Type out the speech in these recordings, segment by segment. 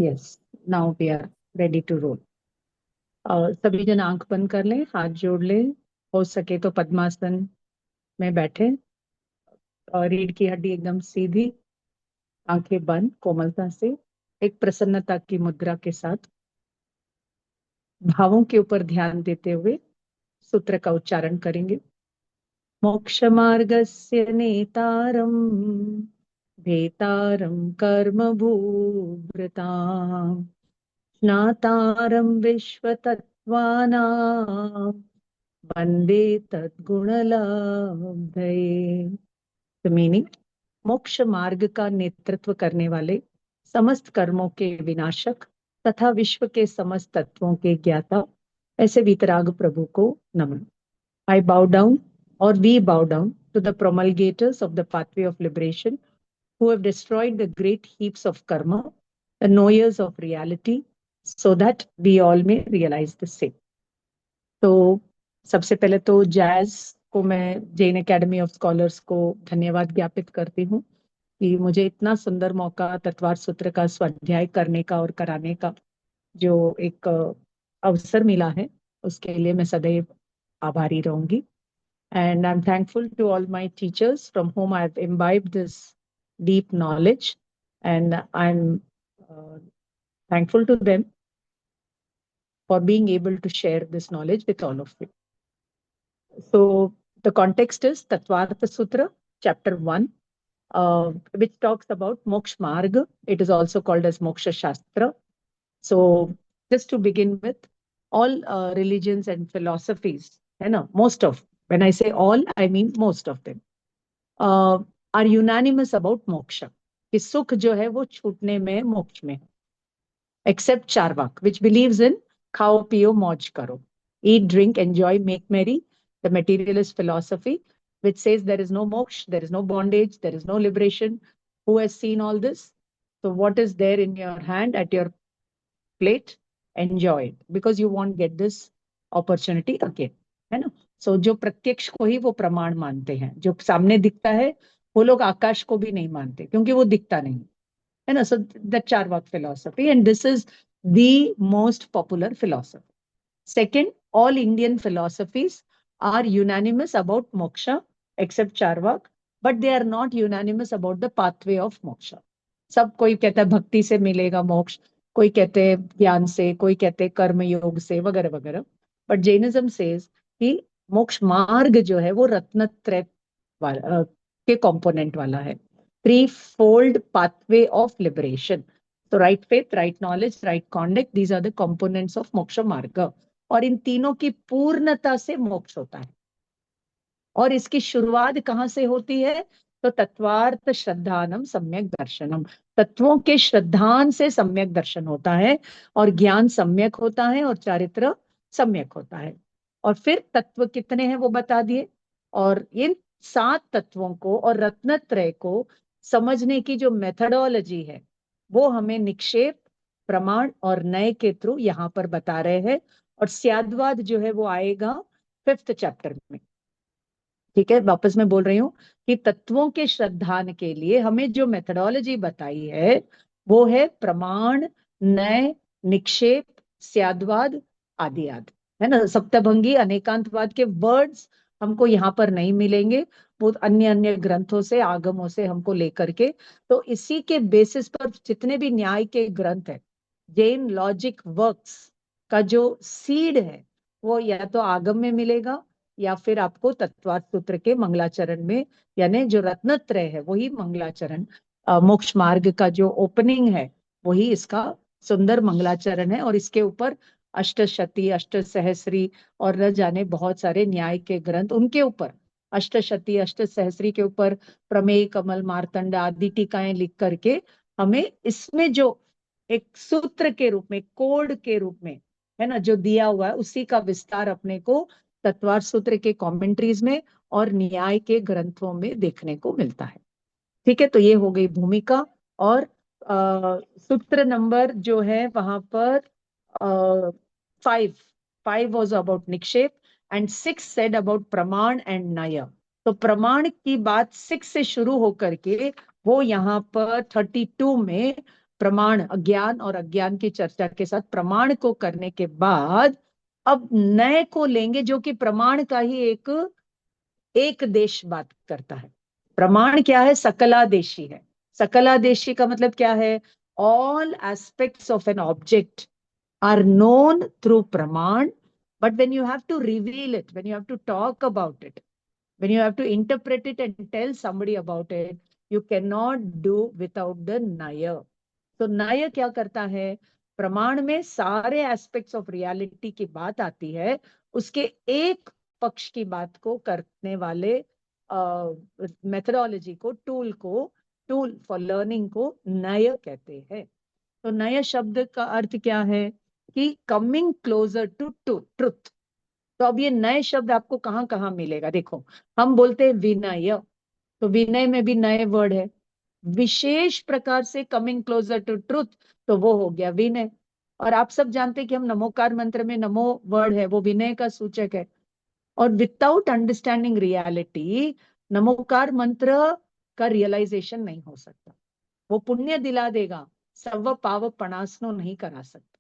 Yes, now we are ready to roll. सभी जन आंख बंद कर लें, हाथ जोड़ लें, हो सके तो पद्मासन में बैठे, और रीढ़ की हड्डी एकदम सीधी, आंखें बंद, कोमलता से एक प्रसन्नता की मुद्रा के साथ भावों के ऊपर ध्यान देते हुए सूत्र का उच्चारण करेंगे। मोक्ष मार्गस्य नेतारम भेतारम कर्म भूभृताम् ज्ञातारं विश्वतत्त्वानां वन्दे तद्गुणलब्धये। द मीनिंग, मोक्ष मार्ग का नेतृत्व करने वाले, समस्त कर्मों के विनाशक तथा विश्व के समस्त तत्वों के ज्ञाता ऐसे वीतराग प्रभु को नमन। I bow down, or we bow down, to the promulgators of the pathway of liberation who have destroyed the great heaps of karma, the knowers of reality, so that we all may realize the same. तो सबसे पहले तो jazz को, मैं Jain academy of scholars को धन्यवाद ज्ञापित करती हूँ कि मुझे इतना सुंदर मौका तत्वार सूत्र का स्वाध्याय करने का और कराने का जो एक अवसर मिला है, उसके लिए मैं सदैव आभारी रहूंगी। And I'm thankful to all my teachers from whom I've imbibed this deep knowledge. And I'm thankful to them for being able to share this knowledge with all of you. So the context is Tattvartha Sutra, chapter 1, which talks about Moksha Marga. It is also called as Moksha Shastra. So just to begin with, all religions and philosophies, most of, when I say all, I mean most of them, are unanimous about moksha, कि सुख जो है वो छूटने में, मोक्ष में, except Charvak, which believes in खाओ पियो मौज करो, eat, drink, enjoy, make merry, the materialist philosophy, which says there is no moksha, there is no bondage, there is no liberation. Who has seen all this? So what is there in your hand at your plate? Enjoy it, because you won't get this opportunity again, है ना? So जो प्रत्यक्ष को ही वो प्रमाण मानते हैं, जो सामने दिखता है वो लोग आकाश को भी नहीं मानते क्योंकि वो दिखता नहीं है ना. So the Charvak philosophy, and this is the most popular philosophy. Second, all Indian philosophies are unanimous about moksha except Charvak, but they are not unanimous about the pathway of moksha. सब कोई कहता है भक्ति से मिलेगा मोक्ष, कोई कहते हैं ज्ञान से, कोई कहते हैं कर्म योग से, वगैरह वगैरह. बट जैनिज्म सेज कि मोक्ष मार्ग जो है वो रत्नत्रय के कंपोनेंट वाला है, three fold pathway of liberation. तो right faith, right knowledge, right conduct, these are the components of moksha marg. और इन तीनों की पूर्णता से मोक्ष होता है. और इसकी शुरुआत कहां से होती है? तो तत्वार्थ श्रद्धानम सम्यक दर्शनम, तत्वों के श्रद्धान से सम्यक दर्शन होता है, और ज्ञान सम्यक होता है, और चारित्र सम्यक होता है. और फिर तत्व कितने हैं वो बता दिए, और इन 7 तत्वों को और रत्नत्रय को समझने की जो मेथडोलॉजी है वो हमें निक्षेप, प्रमाण और नए के थ्रू यहाँ पर बता रहे हैं. और स्याद्वाद जो है वो आएगा 5th चैप्टर में. ठीक है, वापस मैं बोल रही हूँ कि तत्वों के श्रद्धान के लिए हमें जो मेथडोलॉजी बताई है वो है प्रमाण, नय, निक्षेप, स्याद्वाद, आदि आदि, है ना. सप्तभंगी अनेकांतवाद के वर्ड्स हमको यहाँ पर नहीं मिलेंगे, वो अन्य अन्य ग्रंथों से, आगमों से हमको लेकर के. तो इसी के बेसिस पर जितने भी न्याय के ग्रंथ है, जैन लॉजिक वर्क्स का जो सीड है वो या तो आगम में मिलेगा, या फिर आपको तत्वार्थ सूत्र के मंगलाचरण में, यानी जो रत्नत्रय है वही मंगलाचरण, मोक्ष मार्ग का जो ओपनिंग है वही इसका सुंदर मंगलाचरण है. और इसके ऊपर अष्टशती, अष्टसहस्री और न जाने बहुत सारे न्याय के ग्रंथ, उनके ऊपर अष्टशती, अष्टसहस्री के ऊपर प्रमेय, कमल, मार्तंड आदि टीकाएं लिख करके हमें इसमें जो एक सूत्र के रूप में, कोड के रूप में, है ना, जो दिया हुआ है उसी का विस्तार अपने को तत्वार्थ सूत्र के कमेंट्रीज में और न्याय के ग्रंथों में देखने को मिलता है. ठीक है, तो ये हो गई भूमिका. और सूत्र नंबर जो है वहां पर 5 was about nikshep, and 6 said about pramana and naya. तो प्रमाण की बात 6 से शुरू होकर के वो यहाँ पर 32 में प्रमाण, अज्ञान और अज्ञान की चर्चा के साथ प्रमाण को करने के बाद अब नए को लेंगे, जो कि प्रमाण का ही एक देश बात करता है। प्रमाण क्या है? सकलादेशी है। सकलादेशी का मतलब क्या है? All aspects of an object are known through praman, but when you have to reveal it, when you have to talk about it, when you have to interpret it and tell somebody about it, you cannot do without the naya. तो नय क्या करता है? प्रमाण में सारे aspects of reality की बात आती है, उसके एक पक्ष की बात को करने वाले मेथडोलॉजी को, टूल फॉर लर्निंग को नय कहते हैं। तो नय शब्द का अर्थ क्या है? कि कमिंग क्लोजर टू ट्रुथ। तो अब ये नए शब्द आपको कहाँ कहाँ मिलेगा? देखो, हम बोलते हैं विनय, तो विनय में भी नए वर्ड है। विशेष प्रकार से कमिंग क्लोजर टू ट्रुथ, तो वो हो गया विनय। और आप सब जानते हैं कि हम नमोकार मंत्र में नमो वर्ड है, वो विनय का सूचक है। और विदाउट अंडरस्टैंडिंग रियलिटी नमोकार मंत्र का रियलाइजेशन नहीं हो सकता। वो पुण्य दिला देगा, सर्व पाव पणासनो नहीं करा सकता।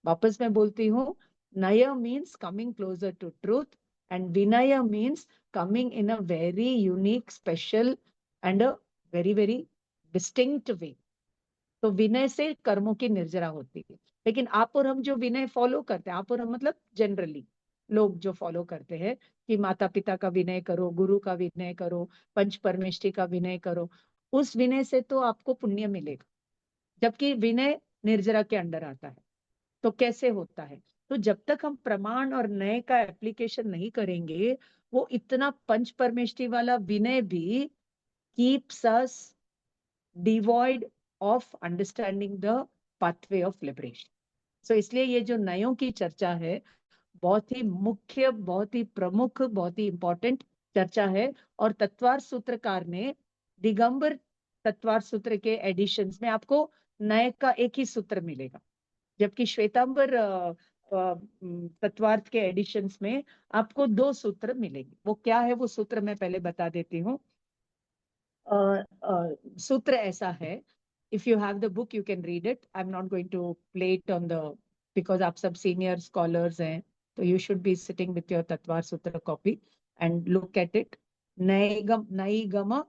वापस मैं बोलती हूँ, naya means coming closer to truth and vinaya means coming in a very unique, special and a very very distinct way. तो विनय से कर्मों की निर्जरा होती है। लेकिन आप और हम जो विनय फॉलो करते हैं, आप और हम मतलब जनरली लोग जो फॉलो करते हैं कि माता पिता का विनय करो, गुरु का विनय करो, पंच परमेष्टि का विनय करो, उस विनय से तो आपको पुण्य मिलेगा, जबकि विनय निर्जरा के अंडर आता है। तो कैसे होता है? तो जब तक हम प्रमाण और नए का एप्लीकेशन नहीं करेंगे, वो इतना पंच परमेष्टि वाला विनय भी keeps us devoid of understanding the pathway of liberation. So इसलिए ये जो नयों की चर्चा है, बहुत ही मुख्य, बहुत ही प्रमुख, बहुत ही इंपॉर्टेंट चर्चा है। और तत्वार सूत्रकार ने दिगंबर तत्वार सूत्र के एडिशंस में आपको नए का एक ही सूत्र मिलेगा, जबकि श्वेतांबर तत्वार्थ के एडिशंस में आपको 2 सूत्र मिलेंगे। वो क्या है वो सूत्र मैं पहले बता देती हूँ। सूत्र ऐसा है, if you have the book you can read it, I am not going to play it on the, because आप सब सीनियर स्कॉलर्स हैं, तो you should be sitting with your Tattvarth Sutra copy and look at it. नैगम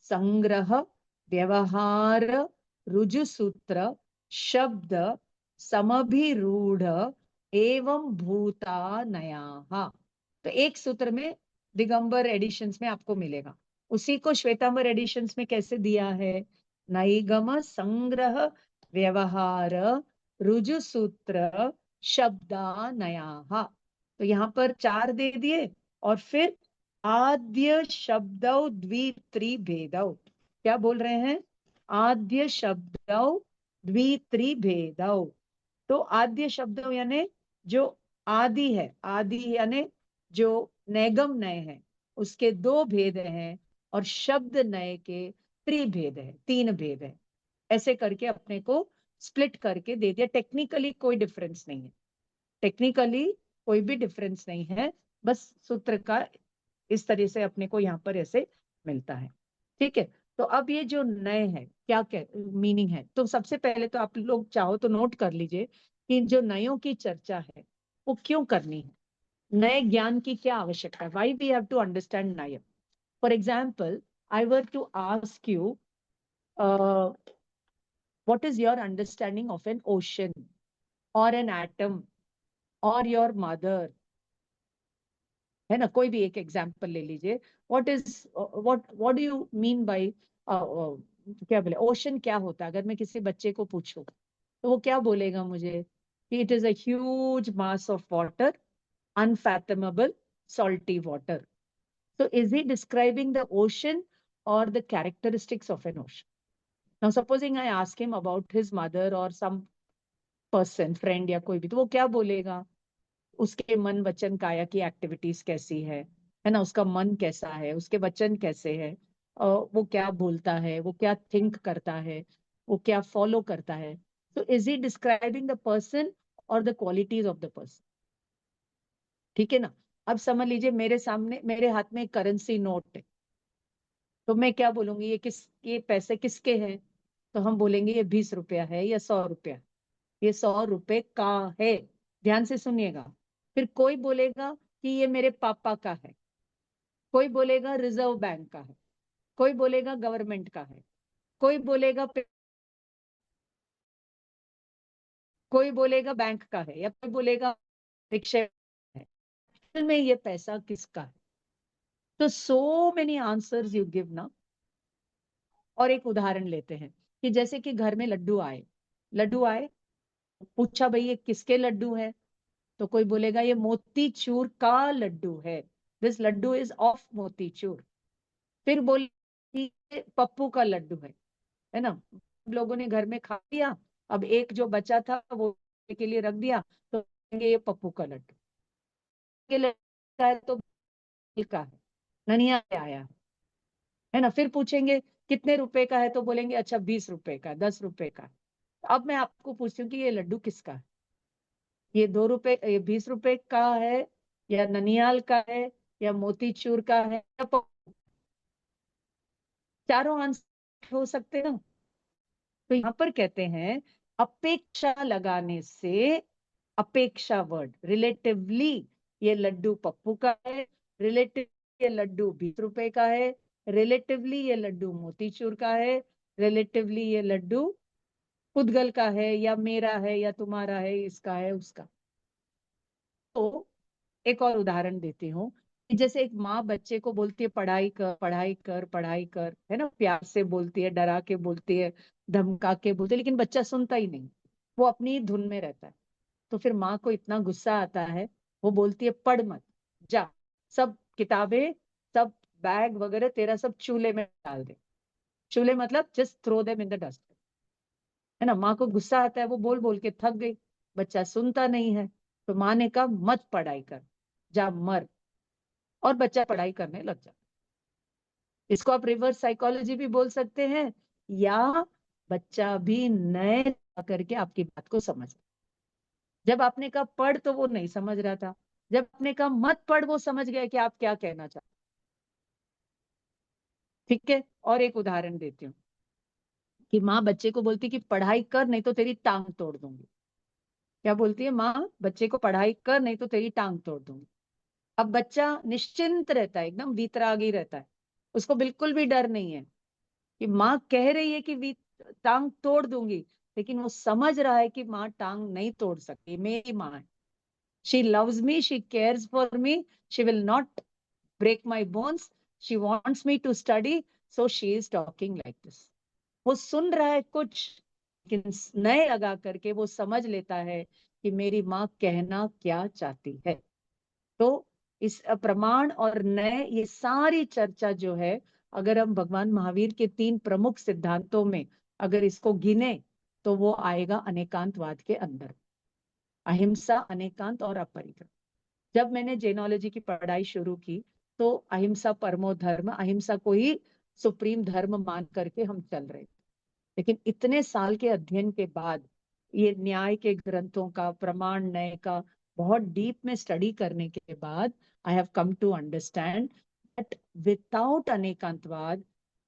संग्रह व्यवहार रुजु सूत्र शब्द समभिरूढ़ एवं भूता नया। तो एक सूत्र में दिगंबर एडिशंस में आपको मिलेगा। उसी को श्वेतांबर एडिशंस में कैसे दिया है? नैगम संग्रह व्यवहार रुजु सूत्र शब्दा नया। तो यहाँ पर 4 दे दिए, और फिर आद्य शब्दौ द्वित्रिभेदौ। क्या बोल रहे हैं? आद्य शब्दौ द्वित्रिभेदौ। तो आद्य शब्दौ यानी जो आदि है, आदि यानी जो नैगम नय है, उसके 2 भेद हैं, और शब्द नय के त्रिभेद है, 3 भेद है। ऐसे करके अपने को स्प्लिट करके दे दिया। टेक्निकली कोई डिफरेंस नहीं है, टेक्निकली कोई भी डिफरेंस नहीं है, बस सूत्र का इस तरह से अपने को यहाँ पर ऐसे मिलता है। ठीक है, तो अब ये जो नए है क्या क्या मीनिंग है, तो सबसे पहले तो आप लोग चाहो तो नोट कर लीजिए कि जो नयों की चर्चा है वो क्यों करनी है, नए ज्ञान की क्या आवश्यकता है, why we have to understand naya. For example, I were to ask you, what is your understanding of an ocean or an atom or your mother? है ना, कोई भी एक एग्जाम्पल ले लीजिए। what do you mean by क्या बोले ocean क्या होता है? अगर मैं किसी बच्चे को पूछूं तो वो क्या बोलेगा मुझे? कि it is a huge mass of water, unfathomable salty water. So is he describing the ocean or the characteristics of an ocean? Now supposing I ask him about his mother or some person, friend या कोई भी, तो वो क्या बोलेगा? उसके मन वचन काया की एक्टिविटीज कैसी है ना, उसका मन कैसा है, उसके वचन कैसे है, वो क्या बोलता है, वो क्या थिंक करता है, वो क्या फॉलो करता है। तो is he describing the person और the qualities of the person? ठीक है ना। अब समझ लीजिए मेरे सामने, मेरे हाथ में एक करेंसी नोट है, तो मैं क्या बोलूंगी? ये पैसे किसके हैं? तो हम बोलेंगे ये 20 रुपया है या 100 रुपया, ये 100 रुपए का है। ध्यान से सुनिएगा। फिर कोई बोलेगा कि ये मेरे पापा का है, कोई बोलेगा रिजर्व बैंक का है, कोई बोलेगा गवर्नमेंट का है, कोई बोलेगा कोई बोलेगा बैंक का है, या कोई बोलेगा रिक्शे है। असल में ये पैसा किसका है? तो so many answers you give ना। और एक उदाहरण लेते हैं कि जैसे कि घर में लड्डू आए, पूछा भाई ये किसके लड्डू है? तो कोई बोलेगा ये मोती चूर का लड्डू है, दिस लड्डू इज ऑफ मोती चूर। फिर बोले कि ये पप्पू का लड्डू है ना। लोगों ने घर में खा लिया, अब एक जो बचा था वो के लिए रख दिया, तो कहेंगे ये पप्पू का लड्डू। के लड्डू का है तो बिल का है, ननिया से आया है ना। फिर पूछेंगे कितने रुपए का है, तो बोलेंगे अच्छा 20 रुपए का, 10 रुपए का। अब मैं आपको पूछती हूँ कि ये लड्डू किसका है? ये 2 रुपए, ये 20 रुपए का है, या ननियाल का है, या मोतीचूर का है, या चारों आंसर हो सकते ना। तो यहाँ पर कहते हैं अपेक्षा लगाने से, अपेक्षा वर्ड, रिलेटिवली ये लड्डू पप्पू का है, रिलेटिव ये लड्डू 20 रुपए का है, रिलेटिवली ये लड्डू मोतीचूर का है, रिलेटिवली ये लड्डू पुद्गल का है, या मेरा है, या तुम्हारा है, इसका है, उसका। तो एक और उदाहरण देती हूँ कि जैसे एक माँ बच्चे को बोलती है पढ़ाई कर, पढ़ाई कर, पढ़ाई कर, है ना, प्यार से बोलती है, डरा के बोलती है, धमका के बोलती है, लेकिन बच्चा सुनता ही नहीं, वो अपनी ही धुन में रहता है। तो फिर माँ को इतना गुस्सा आता है, वो बोलती है पढ़ मत, जा, सब किताबें, सब बैग वगैरह तेरा सब चूल्हे में डाल दे। चूल्हे मतलब just throw them in the dust, है ना। माँ को गुस्सा आता है, वो बोल बोल के थक गई, बच्चा सुनता नहीं है। तो माँ ने कहा मत पढ़ाई कर, जा मर। और बच्चा पढ़ाई करने लग जाता। इसको आप रिवर्स साइकोलॉजी भी बोल सकते हैं, या बच्चा भी नए करके आपकी बात को समझ। जब आपने कहा पढ़ तो वो नहीं समझ रहा था, जब आपने कहा मत पढ़ वो समझ गया कि आप क्या कहना चाहते। ठीक है, और एक उदाहरण देती हूँ कि माँ बच्चे को बोलती कि पढ़ाई कर नहीं तो तेरी टांग तोड़ दूंगी। क्या बोलती है माँ बच्चे को? पढ़ाई कर नहीं तो तेरी टांग तोड़ दूंगी। अब बच्चा निश्चिंत रहता है, एकदम वीतरागी रहता है, उसको बिल्कुल भी डर नहीं है कि माँ कह रही है कि टांग तोड़ दूंगी, लेकिन वो समझ रहा है कि माँ टांग नहीं तोड़ सकती, मेरी माँ है, she loves me, she cares for me, she will not break my bones, she wants me to study, so she is talking like this. वो सुन रहा है कुछ, लेकिन नए लगा करके वो समझ लेता है कि मेरी माँ कहना क्या चाहती है। तो इस प्रमाण और नए, ये सारी चर्चा जो है, अगर हम भगवान महावीर के 3 प्रमुख सिद्धांतों में अगर इसको गिने, तो वो आएगा अनेकांतवाद के अंदर, अहिंसा, अनेकांत और अपरिग्रह। जब मैंने जेनोलॉजी की पढ़ाई शुरू की, तो अहिंसा परमो धर्म, अहिंसा को ही सुप्रीम धर्म मान करके हम चल रहे थे। लेकिन इतने साल के अध्ययन के बाद, ये न्याय के ग्रंथों का, प्रमाण नय का बहुत डीप में स्टडी करने के बाद, I have come to understand that without anekantavada,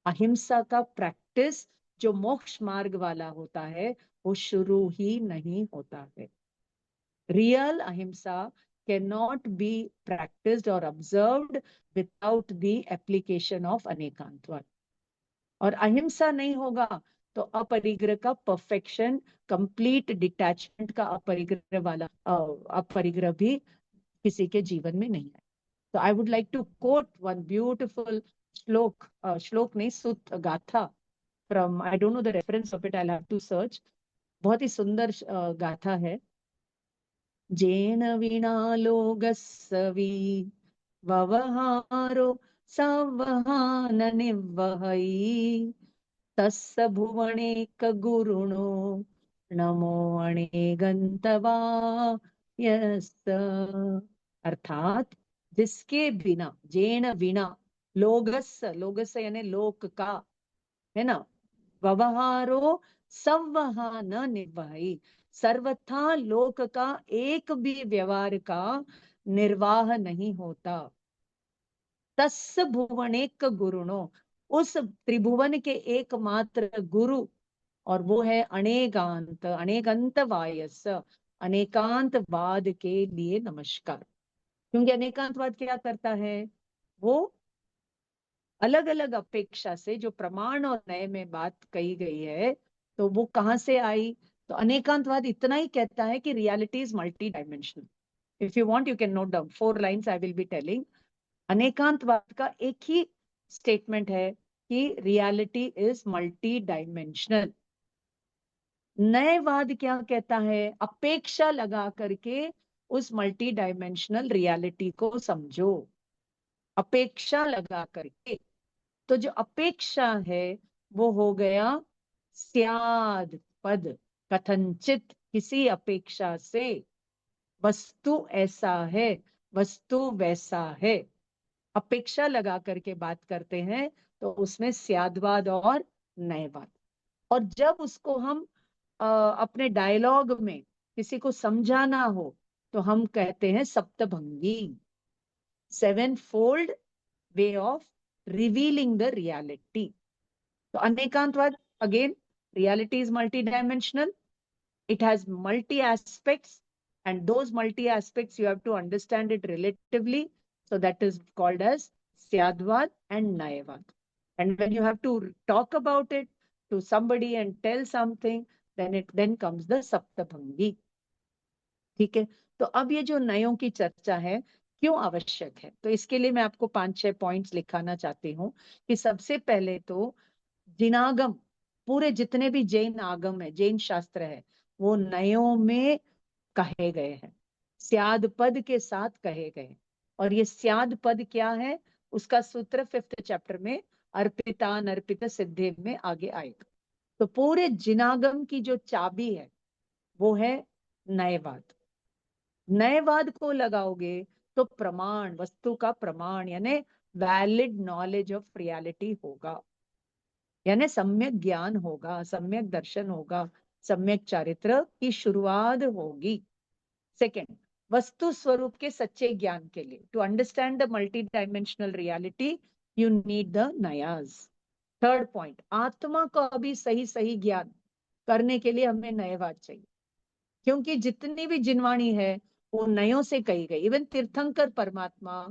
अहिंसा का प्रैक्टिस जो मोक्ष मार्ग वाला होता है, वो शुरू ही नहीं होता है। Real ahimsa cannot be practiced or observed without the application of anekantvad. और अहिंसा नहीं होगा तो अपरिग्रह का परफेक्शन, कंप्लीट डिटैचमेंट का अपरिग्रह वाला अपरिग्रह भी किसी के जीवन में नहीं है। तो I would like to quote one beautiful shloka, shloka नहीं, सुत गाथा from, I don't know the reference of it, I have to search. बहुत ही सुंदर गाथा है। जेन विना लोगस्सवि ववहारो संवहान निवहै तस्य भुवनेक गुरुणो नमो अणे गंतवा यस्त। अर्थात जिसके बिना, जेन बिना, लोगस्य, लोगस्य यानी लोक का, है ना, व्यवहारो संवहान निर्वाही, सर्वथा लोक का एक भी व्यवहार का निर्वाह नहीं होता। तस् भुवनेक गुरुणो, उस त्रिभुवन के एकमात्र गुरु और वो है अनेकांत, अनेकंत वायस, अनेकांतवाद के लिए नमस्कार। क्योंकि अनेकांतवाद क्या करता है, वो अलग अलग अपेक्षा से जो प्रमाण और नए में बात कही गई है, तो वो कहां से आई। तो अनेकांतवाद इतना ही कहता है कि reality is multi dimensional. If you want you can note down 4 lines I will be telling. अनेकांतवाद का एक ही स्टेटमेंट है कि रियलिटी इज मल्टी डायमेंशनल। नएवाद क्या कहता है, अपेक्षा लगा करके उस मल्टी डायमेंशनल रियलिटी को समझो, अपेक्षा लगा करके। तो जो अपेक्षा है वो हो गया स्याद पद, कथनचित किसी अपेक्षा से, वस्तु ऐसा है, वस्तु वैसा है, अपेक्षा लगा करके बात करते हैं, तो उसमें स्यादवाद और नयवाद। और जब उसको हम अपने डायलॉग में किसी को समझाना हो, तो हम कहते हैं saptabhangi, 7 fold way of revealing the reality. तो anekantavada, again, reality is multi dimensional, it has multi aspects, and those multi aspects you have to understand it relatively. So that is called as Syadvad and Nayavad. And when you have to talk about it to somebody and tell something, then comes the Saptabhangi. ठीक है। तो अब ये जो नयों की चर्चा है क्यों आवश्यक है, तो इसके लिए मैं आपको 5-6 पॉइंट्स लिखाना चाहती हूँ। कि सबसे पहले तो जिनागम, पूरे जितने भी जैन आगम है, जैन शास्त्र है, वो नयों में कहे गए हैं, स्याद पद के साथ कहे गए। और ये स्याद पद क्या है, उसका सूत्र 5th चैप्टर में अर्पिता नर्पित सिद्धि में आगे आएगा। तो पूरे जिनागम की जो चाबी है वो है नयवाद। नयवाद को लगाओगे तो प्रमाण, वस्तु का प्रमाण, यानी वैलिड नॉलेज ऑफ रियलिटी होगा, यानी सम्यक ज्ञान होगा, सम्यक दर्शन होगा, सम्यक चारित्र की शुरुआत होगी। सेकेंड, वस्तु स्वरूप के सच्चे ज्ञान के लिए, to understand the multi dimensional reality, you need the नयाज। थर्ड पॉइंट, आत्मा का भी सही सही ज्ञान करने के लिए हमें नयवाद चाहिए, क्योंकि जितनी भी जिनवाणी है वो नयों से कही गई। इवन तीर्थंकर परमात्मा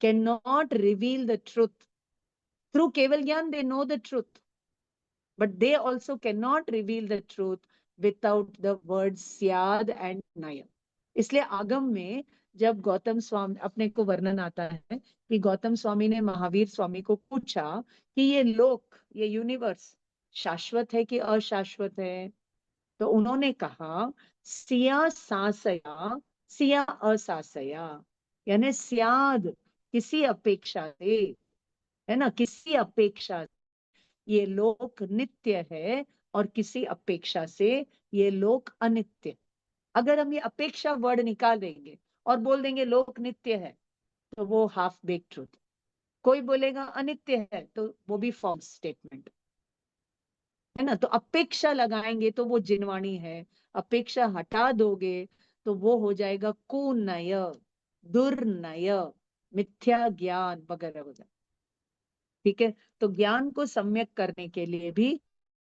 can not reveal the truth through केवल ज्ञान, they know the truth, but they also cannot reveal the truth without the words syad and naya. इसलिए आगम में जब गौतम स्वामी, अपने को वर्णन आता है कि गौतम स्वामी ने महावीर स्वामी को पूछा कि ये लोक, ये यूनिवर्स शाश्वत है कि अशाश्वत है, तो उन्होंने कहा सिया सासया, सिया असासया, यानी स्याद किसी अपेक्षा से, है ना, किसी अपेक्षा, ये लोक नित्य है, और किसी अपेक्षा से ये लोक अनित्य। अगर हम ये अपेक्षा वर्ड निकाल देंगे और बोल देंगे लोक नित्य है, तो वो हाफ बेक ट्रूथ। कोई बोलेगा अनित्य है, तो वो भी फॉल्स स्टेटमेंट है ना। तो अपेक्षा लगाएंगे तो वो जिनवाणी है, अपेक्षा हटा दोगे तो वो हो जाएगा कुनय, दुर्नय, मिथ्या ज्ञान वगैरह वगैरह। ठीक है। तो ज्ञान को सम्यक करने के लिए भी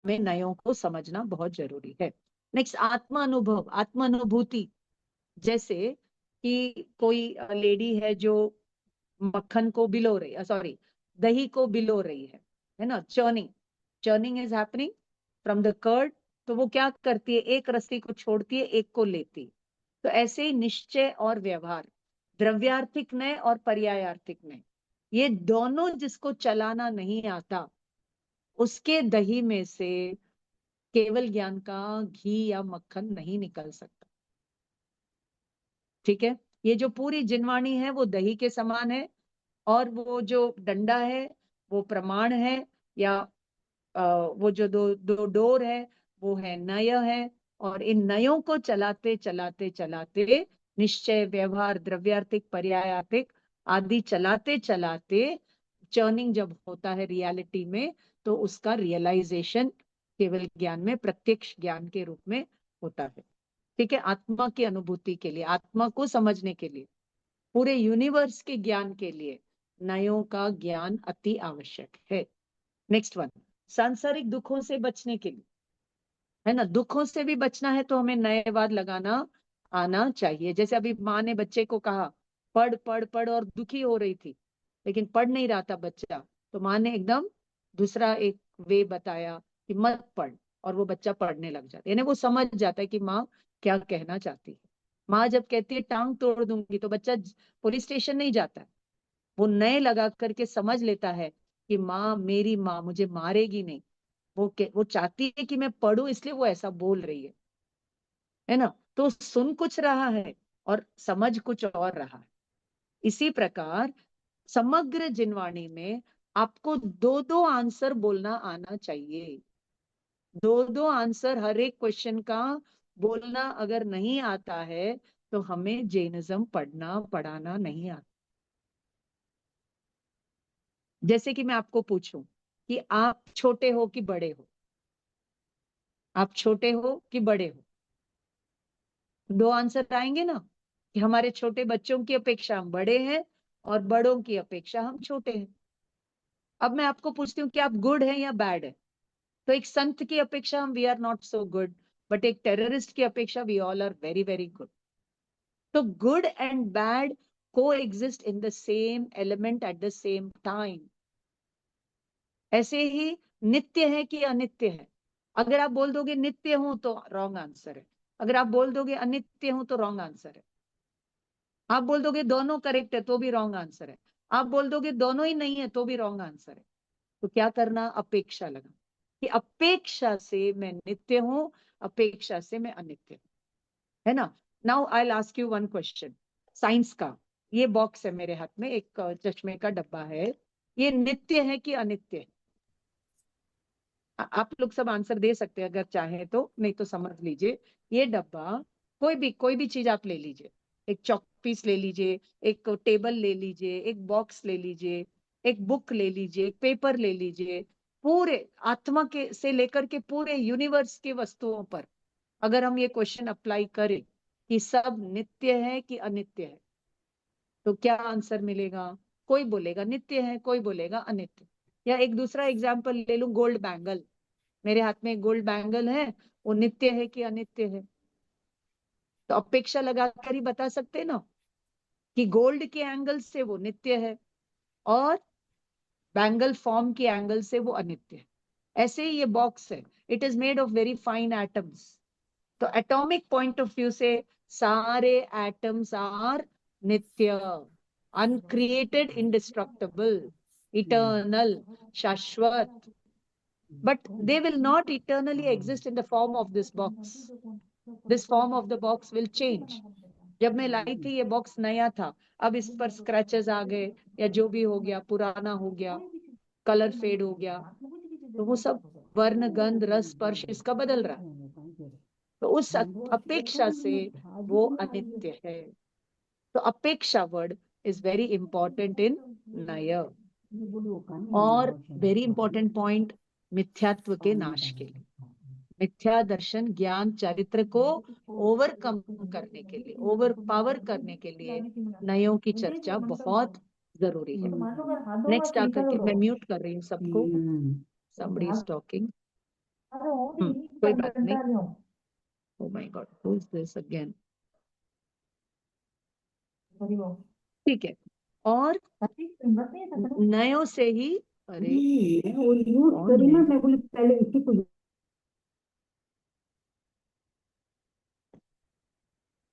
हमें नयों को समझना बहुत जरूरी है। नेक्स्ट, आत्मा अनुभव, आत्मा अनुभूति। जैसे कि कोई लेडी है जो मक्खन को बिलो रही, सॉरी, दही को बिलो रही है ना, churning, churning is happening from the curd. तो वो क्या करती है, एक रस्सी को छोड़ती है, एक को लेती। तो ऐसे ही निश्चय और व्यवहार, द्रव्यार्थिक नय और पर्यायार्थिक नय, ये दोनों जिसको चलाना नहीं आता, उसके दही में से केवल ज्ञान का घी या मक्खन नहीं निकल सकता। ठीक है। ये जो पूरी जिनवाणी है वो दही के समान है, और वो जो डंडा है वो प्रमाण है, या वो जो दो दो डोर है वो है नय है। और इन नयों को चलाते चलाते चलाते, निश्चय व्यवहार द्रव्यार्थिक पर्यायार्थिक आदि चलाते चलाते, चर्निंग जब होता है रियलिटी में, तो उसका रियलाइजेशन केवल ज्ञान में, प्रत्यक्ष ज्ञान के रूप में होता है। ठीक है। आत्मा की अनुभूति के लिए, आत्मा को समझने के लिए, पूरे यूनिवर्स के ज्ञान के लिए नयों का ज्ञान अति आवश्यक है। नेक्स्ट वन, सांसारिक दुखों से बचने के लिए। है ना। दुखों से भी बचना है तो हमें नए वाद लगाना आना चाहिए। जैसे अभी माँ ने बच्चे को कहा पढ़ पढ़ पढ़, और दुखी हो रही थी लेकिन पढ़ नहीं रहा था बच्चा, तो माँ ने एकदम दूसरा एक वे बताया कि मत पढ़, और वो बच्चा पढ़ने लग जाता है। यानी वो समझ जाता है कि माँ क्या कहना चाहती है। माँ जब कहती है टांग तोड़ दूंगी तो बच्चा पुलिस स्टेशन नहीं जाता है, वो नए लगा करके समझ लेता है कि माँ, मेरी माँ मुझे मारेगी नहीं, वो चाहती है कि मैं पढ़ूं, इसलिए वो ऐसा बोल रही है ना। तो सुन कुछ रहा है और समझ कुछ और रहा है। इसी प्रकार समग्र जिनवाणी में आपको दो दो आंसर बोलना आना चाहिए। दो दो आंसर हर एक क्वेश्चन का बोलना अगर नहीं आता है तो हमें जैनिज्म पढ़ना पढ़ाना नहीं आता। जैसे कि मैं आपको पूछूं कि आप छोटे हो कि बड़े हो, आप छोटे हो कि बड़े हो, दो आंसर आएंगे ना, कि हमारे छोटे बच्चों की अपेक्षा हम बड़े हैं और बड़ों की अपेक्षा हम छोटे हैं। अब मैं आपको पूछती हूँ कि आप गुड हैं या बैड है, तो एक संत की अपेक्षा हम we are not so good, but एक टेररिस्ट की अपेक्षा we all are very very good. तो गुड एंड बैड को exist in the same element at the same time. ऐसे ही नित्य है कि अनित्य है, अगर आप बोल दोगे नित्य हूं तो रॉन्ग आंसर है, अगर आप बोल दोगे अनित्य हूं तो रॉन्ग आंसर है, आप बोल दोगे दोनों करेक्ट है तो भी रॉन्ग आंसर है, आप बोल दोगे दोनों ही नहीं है तो भी रॉन्ग आंसर है। तो क्या करना, अपेक्षा लगा कि अपेक्षा से मैं नित्य हूं, अपेक्षा से मैं अनित्य हूं, है ना। Now I will ask you one question science का। ये बॉक्स है मेरे हाथ में, एक चश्मे का डब्बा है, ये नित्य है कि अनित्य है? आप लोग सब आंसर दे सकते हैं अगर चाहें तो, नहीं तो समझ लीजिए। ये डब्बा, कोई भी चीज आप ले लीजिए, एक चॉक पीस ले लीजिए, एक टेबल ले लीजिए, एक बॉक्स ले लीजिए, एक बुक ले लीजिए, एक पेपर ले लीजिए, पूरे आत्मा के से लेकर के पूरे यूनिवर्स के वस्तुओं पर अगर हम ये क्वेश्चन अप्लाई करें कि सब नित्य है कि अनित्य है, तो क्या आंसर मिलेगा? कोई बोलेगा नित्य है, कोई बोलेगा अनित्य। या एक दूसरा एग्जाम्पल ले लूं, गोल्ड बैंगल। मेरे हाथ में एक गोल्ड बैंगल है, वो नित्य है कि अनित्य है? तो अपेक्षा लगाकर ही बता सकते हैं ना कि गोल्ड के एंगल से वो नित्य है और बैंगल फॉर्म के एंगल से वो अनित्य है। ऐसे ही ये बॉक्स है, it is made of very fine atoms. तो एटॉमिक पॉइंट ऑफ व्यू से सारे एटम्स आर नित्य, अनक्रिएटेड, इंडिस्ट्रक्टिबल, इटर्नल, शाश्वत, but they will not eternally exist in the form of this box. This form of the box will change. जब मैं लाई थी ये box नया था, अब इस पर स्क्रैचेस आ गए या जो भी हो गया, पुराना हो गया, कलर फेड हो गया, तो वो सब वर्ण गंध रस स्पर्श इसका बदल रहा है, तो उस अपेक्षा से वो अनित्य है। तो अपेक्षा word is very important in नय। और वेरी इंपॉर्टेंट पॉइंट, मिथ्यात्व के नाश के लिए, मिथ्या दर्शन ज्ञान चरित्र को ओवरकम करने के लिए, ओवर पावर करने के लिए नयों की चर्चा बहुत जरूरी है। नेक्स्ट आकर के मैं म्यूट कर रही हूँ सबको, somebody is talking। कोई बात नहीं। Oh my God, who is this again? ठीक है। और नयों से ही, अरे कौन है?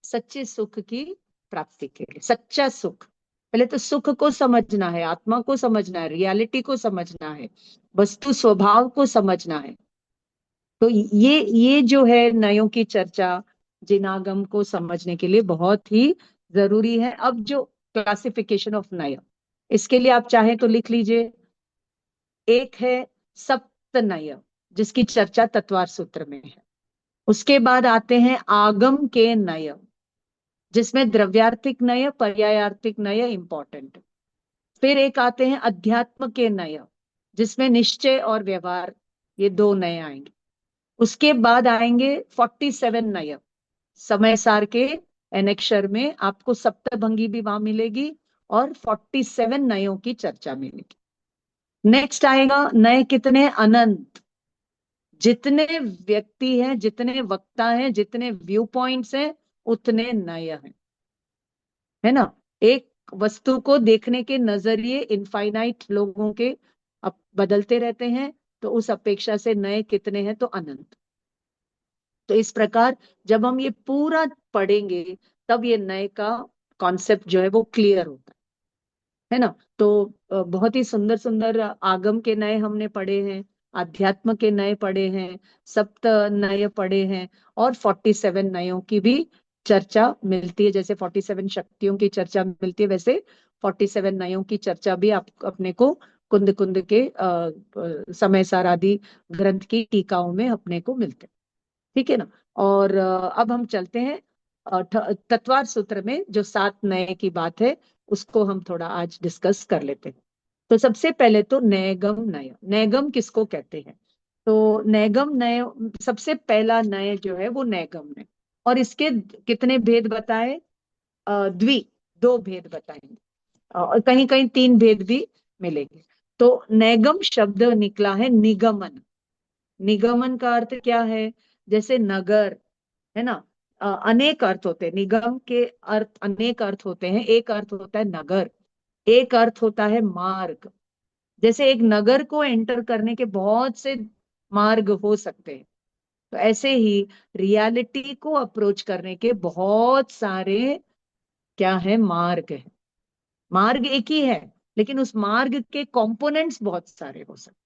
सच्चे सुख की प्राप्ति के लिए, सच्चा सुख, पहले तो सुख को समझना है, आत्मा को समझना है, रियलिटी को समझना है, वस्तु स्वभाव को समझना है। तो ये जो है नयों की चर्चा जिनागम को समझने के लिए बहुत ही जरूरी है। अब जो क्लासिफिकेशन ऑफ नय, इसके लिए आप चाहें तो लिख लीजिए। एक है सप्त नय, जिसकी चर्चा तत्वार सूत्र में है। उसके बाद आते हैं आगम के नय, जिसमें द्रव्यार्थिक नय, पर्यायार्थिक नय इंपॉर्टेंट। फिर एक आते हैं अध्यात्म के नय, जिसमें निश्चय और व्यवहार, ये दो नए आएंगे। उसके बाद आएंगे 47 नय, समय सार के एनेक्शर में आपको सप्तभंगी भी वहां मिलेगी और 47 नयों की चर्चा मिलेगी। नेक्स्ट आएगा नए कितने, अनंत, जितने व्यक्ति हैं, जितने वक्ता हैं, जितने व्यू पॉइंट्स हैं, उतने नए हैं, है ना। एक वस्तु को देखने के नजरिए इनफाइनाइट लोगों के बदलते रहते हैं, तो उस अपेक्षा से नए कितने हैं, तो अनंत। तो इस प्रकार जब हम ये पूरा पढ़ेंगे, तब ये नए का कॉन्सेप्ट जो है वो क्लियर होता है ना। तो बहुत ही सुंदर सुंदर आगम के नए हमने पढ़े हैं, अध्यात्म के नए पढ़े हैं, सप्त नए पढ़े हैं, और 47 नयों की भी चर्चा मिलती है। जैसे 47 शक्तियों की चर्चा मिलती है, वैसे 47 नयों की चर्चा भी आप अपने को कुंद कुंद के समय सार आदि ग्रंथ की टीकाओं में अपने को मिलते हैं। ठीक है ना। और अब हम चलते हैं तत्वार सूत्र में जो 7 नए की बात है, उसको हम थोड़ा आज डिस्कस कर लेते हैं। तो सबसे पहले तो नैगम नय, नैगम किसको कहते हैं? तो नैगम नय, सबसे पहला नय जो है वो नैगम है। और इसके कितने भेद बताए? द्वि, 2 भेद बताएंगे, और कहीं कहीं 3 भेद भी मिलेंगे। तो नैगम शब्द निकला है निगमन। निगमन का अर्थ क्या है? जैसे नगर, है ना। अनेक अर्थ होते हैं, निगम के अर्थ अनेक अर्थ होते हैं। एक अर्थ होता है नगर, एक अर्थ होता है मार्ग। जैसे एक नगर को एंटर करने के बहुत से मार्ग हो सकते हैं, तो ऐसे ही रियलिटी को अप्रोच करने के बहुत सारे क्या है, मार्ग है। मार्ग एक ही है, लेकिन उस मार्ग के कंपोनेंट्स बहुत सारे हो सकते।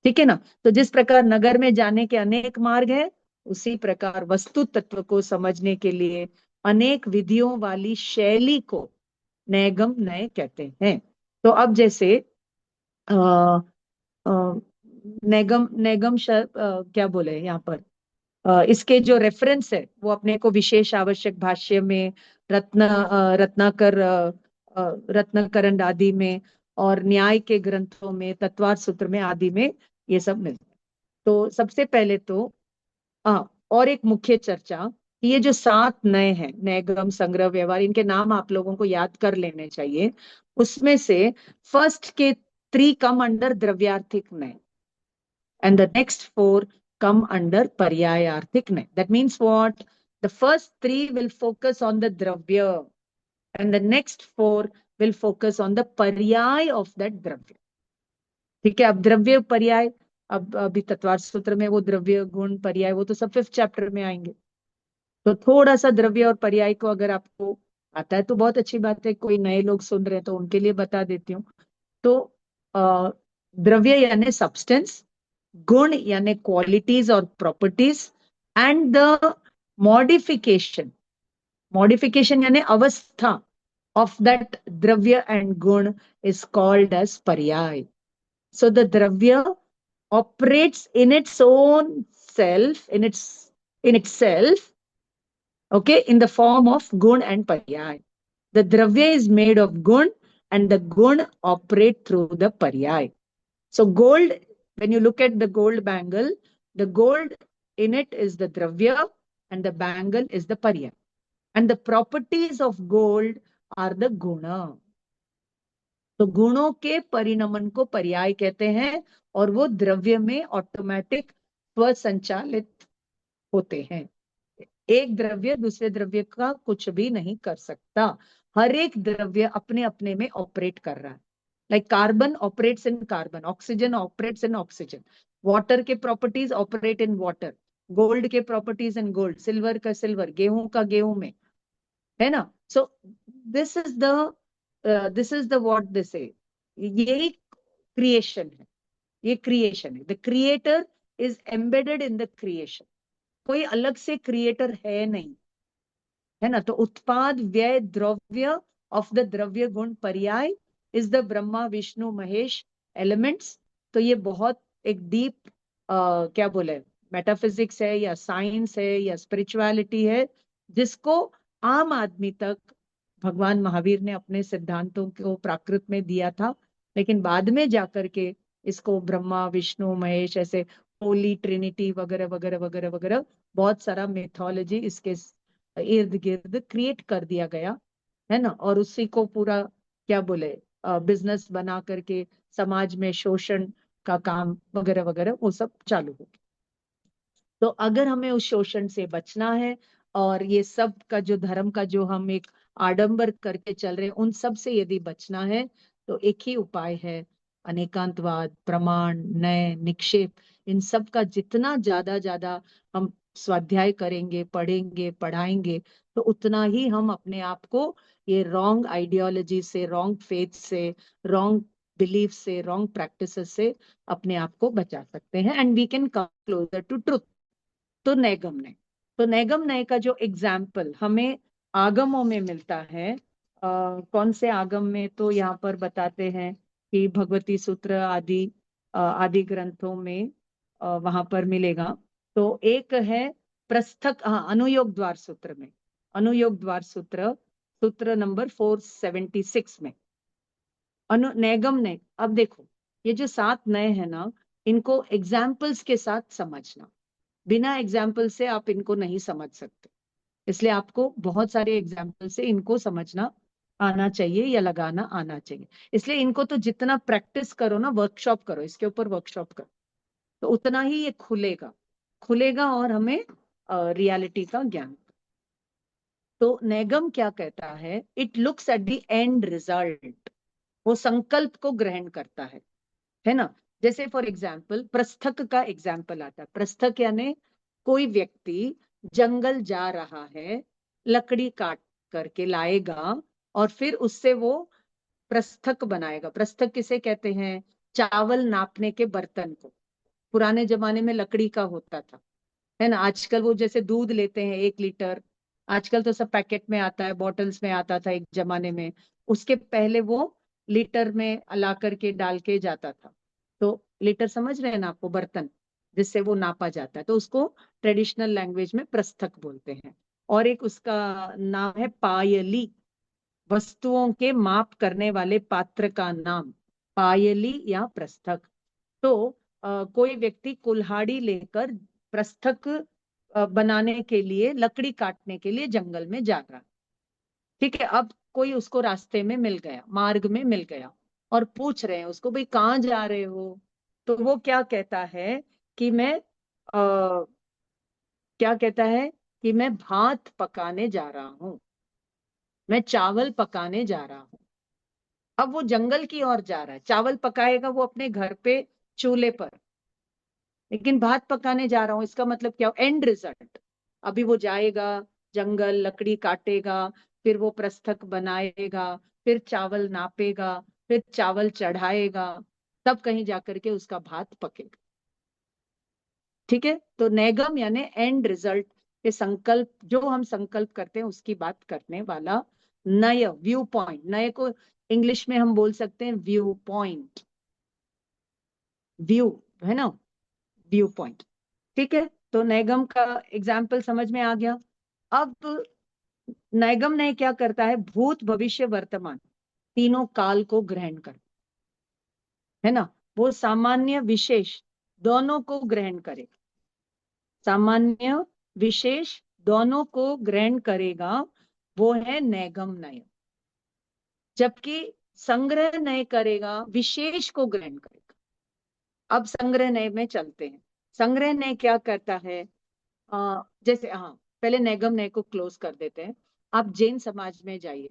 ठीक है ना। तो जिस प्रकार नगर में जाने के अनेक मार्ग है, उसी प्रकार वस्तु तत्व को समझने के लिए अनेक विधियों वाली शैली को नैगम नय कहते हैं। तो अब जैसे आ, आ, नैगम नैगम क्या बोले यहाँ पर, इसके जो रेफरेंस है वो अपने को विशेष आवश्यक भाष्य में, रत्नाकर रत्नाकरण आदि में, और न्याय के ग्रंथों में, तत्वार सूत्र में आदि में ये सब मिलता है। तो सबसे पहले तो और एक मुख्य चर्चा, ये जो 7 नए हैं, नैगम, संग्रह, व्यवहार, इनके नाम आप लोगों को याद कर लेने चाहिए। उसमें से फर्स्ट के 3 कम अंडर द्रव्यार्थिक नय, and the next 4 come under paryayarthik nay. That means what? The first 3 will focus on the dravya, and the next 4 will focus on the paryay of that dravya. ठीक है। अब द्रव्य पर्याय, अब अभी तत्वार सूत्र में वो द्रव्य गुण पर्याय वो तो सब 5th चैप्टर में आएंगे। तो थोड़ा सा द्रव्य और पर्याय को अगर आपको आता है तो बहुत अच्छी बात है, कोई नए लोग सुन रहे हैं तो उनके लिए बता देती हूँ। तो द्रव्य यानी सब्सटेंस, गुण यानी क्वालिटीज और properties, and the modification, modification यानी अवस्था of that dravya and gun is called as paryay. So the dravya operates in its own self, in itself, okay, in the form of gun and paryay. The dravya is made of gun, and the gun operate through the paryay. So gold, when you look at the gold bangle, the gold in it is the dravya, and the bangle is the paryay. And the properties of gold are the guna. तो गुणों के परिणमन को पर्याय कहते हैं, और वो द्रव्य में ऑटोमेटिक स्वसंचालित होते हैं। एक द्रव्य दूसरे द्रव्य का कुछ भी नहीं कर सकता। हर एक द्रव्य अपने अपने में ऑपरेट कर रहा है। Like carbon operates in carbon, oxygen operates in oxygen, water के properties operate in water, gold के प्रॉपर्टीज इन गोल्ड, सिल्वर का सिल्वर, गेहूं का गेहूं में, है ना। So this is the what this है, यही क्रिएशन है, ये क्रिएशन है। The creator is embedded in the creation, कोई अलग से क्रिएटर है नहीं, है ना। तो उत्पाद व्यय द्रव्य ऑफ द द्रव्य गुण पर्याय is the Brahma Vishnu Mahesh elements. तो ये बहुत एक डीप क्या बोले, मेटाफिजिक्स है या साइंस है या स्पिरिचुअलिटी है, जिसको आम आदमी तक भगवान महावीर ने अपने सिद्धांतों को प्राकृत में दिया था, लेकिन बाद में जाकर के इसको ब्रह्मा विष्णु महेश ऐसे होली ट्रिनिटी वगैरह वगैरह वगैरह वगैरह बहुत सारा मेथोलॉजी इसके इर्द गिर्द क्रिएट कर दिया गया, है ना। और उसी को पूरा क्या बोले बिजनेस बना करके समाज में शोषण का काम वगैरह वगैरह वो सब चालू हो गया। तो अगर हमें उस शोषण से बचना है और ये सब का जो धर्म का जो हम एक आडंबर करके चल रहे हैं उन सब से यदि बचना है तो एक ही उपाय है, अनेकांतवाद, प्रमाण, न्याय, निक्षेप, इन सब का जितना ज्यादा हम स्वाध्याय करेंगे, पढ़ेंगे, पढ़ाएंगे, तो उतना ही हम अपने आप को ये रॉन्ग आइडियोलॉजी से, रॉन्ग फेथ से, रॉन्ग बिलीफ से, रॉन्ग प्रैक्टिसेस से अपने आप को बचा सकते हैं and we can come closer to truth. तो नैगम नय, तो नैगम नय का जो एग्जाम्पल हमें आगमों में मिलता है, कौन से आगम में, तो यहाँ पर बताते हैं कि भगवती सूत्र आदि आदि ग्रंथों में वहां पर मिलेगा। तो एक है प्रस्थक, हाँ, अनुयोग द्वार सूत्र में, अनुयोग द्वार सूत्र, सूत्र नंबर 476 में नैगम नय। अब देखो, ये जो 7 नय है ना, इनको एग्जाम्पल्स के साथ समझना, बिना एग्जाम्पल से आप इनको नहीं समझ सकते, इसलिए आपको बहुत सारे एग्जाम्पल से इनको समझना आना चाहिए या लगाना आना चाहिए। इसलिए इनको तो जितना प्रैक्टिस करो ना, वर्कशॉप करो, इसके ऊपर वर्कशॉप करो, तो उतना ही ये खुलेगा, खुलेगा और हमें रियलिटी का ज्ञान। तो नैगम क्या कहता है, it looks at the end result, वो संकल्प को ग्रहण करता है ना। जैसे फॉर एग्जाम्पल प्रस्थक का एग्जाम्पल आता है, प्रस्थक यानी कोई व्यक्ति जंगल जा रहा है, लकड़ी काट करके लाएगा और फिर उससे वो प्रस्थक बनाएगा। प्रस्थक किसे कहते हैं, चावल नापने के बर्तन को, पुराने जमाने में लकड़ी का होता था, है ना। आजकल वो जैसे दूध लेते हैं 1 लीटर, आजकल तो सब पैकेट में आता है, बॉटल्स में आता था एक जमाने में, उसके पहले वो लीटर में ला करके डाल के जाता था। तो लीटर समझ रहे हैं ना आपको, बर्तन जिससे वो नापा जाता है, तो उसको ट्रेडिशनल लैंग्वेज में प्रस्थक बोलते हैं। और एक उसका नाम है पायली, वस्तुओं के माप करने वाले पात्र का नाम पायली या प्रस्थक। तो कोई व्यक्ति कुल्हाड़ी लेकर प्रस्थक बनाने के लिए, लकड़ी काटने के लिए जंगल में जा रहा, ठीक है। अब कोई उसको रास्ते में मिल गया, मार्ग में मिल गया, और पूछ रहे हैं उसको, भाई कहाँ जा रहे हो। तो वो क्या कहता है कि मैं क्या कहता है कि मैं भात पकाने जा रहा हूँ, मैं चावल पकाने जा रहा हूँ। अब वो जंगल की ओर जा रहा है, चावल पकाएगा वो अपने घर पे चूल्हे पर, लेकिन भात पकाने जा रहा हूं, इसका मतलब क्या, एंड रिजल्ट, अभी वो जाएगा जंगल, लकड़ी काटेगा, फिर वो प्रस्थक बनाएगा, फिर चावल नापेगा, फिर चावल चढ़ाएगा, तब कहीं जाकर के उसका भात पकेगा, ठीक है। तो नैगम यानी एंड रिजल्ट के संकल्प, जो हम संकल्प करते हैं उसकी बात करने वाला नय, व्यू पॉइंट, नय को इंग्लिश में हम बोल सकते हैं व्यू पॉइंट, व्यू, है ना, व्यू पॉइंट, ठीक है। तो नैगम का एग्जाम्पल समझ में आ गया। अब नैगम ने क्या करता है, भूत भविष्य वर्तमान तीनों काल को ग्रहण कर, है ना, वो सामान्य विशेष दोनों को ग्रहण करे, सामान्य विशेष दोनों को ग्रहण करेगा, वो है नैगम नय। जबकि संग्रह नय करेगा, विशेष को ग्रहण करेगा। अब संग्रह नय में चलते हैं। संग्रह नय क्या करता है, जैसे, हाँ, पहले नैगम नय को क्लोज कर देते हैं। आप जैन समाज में जाइए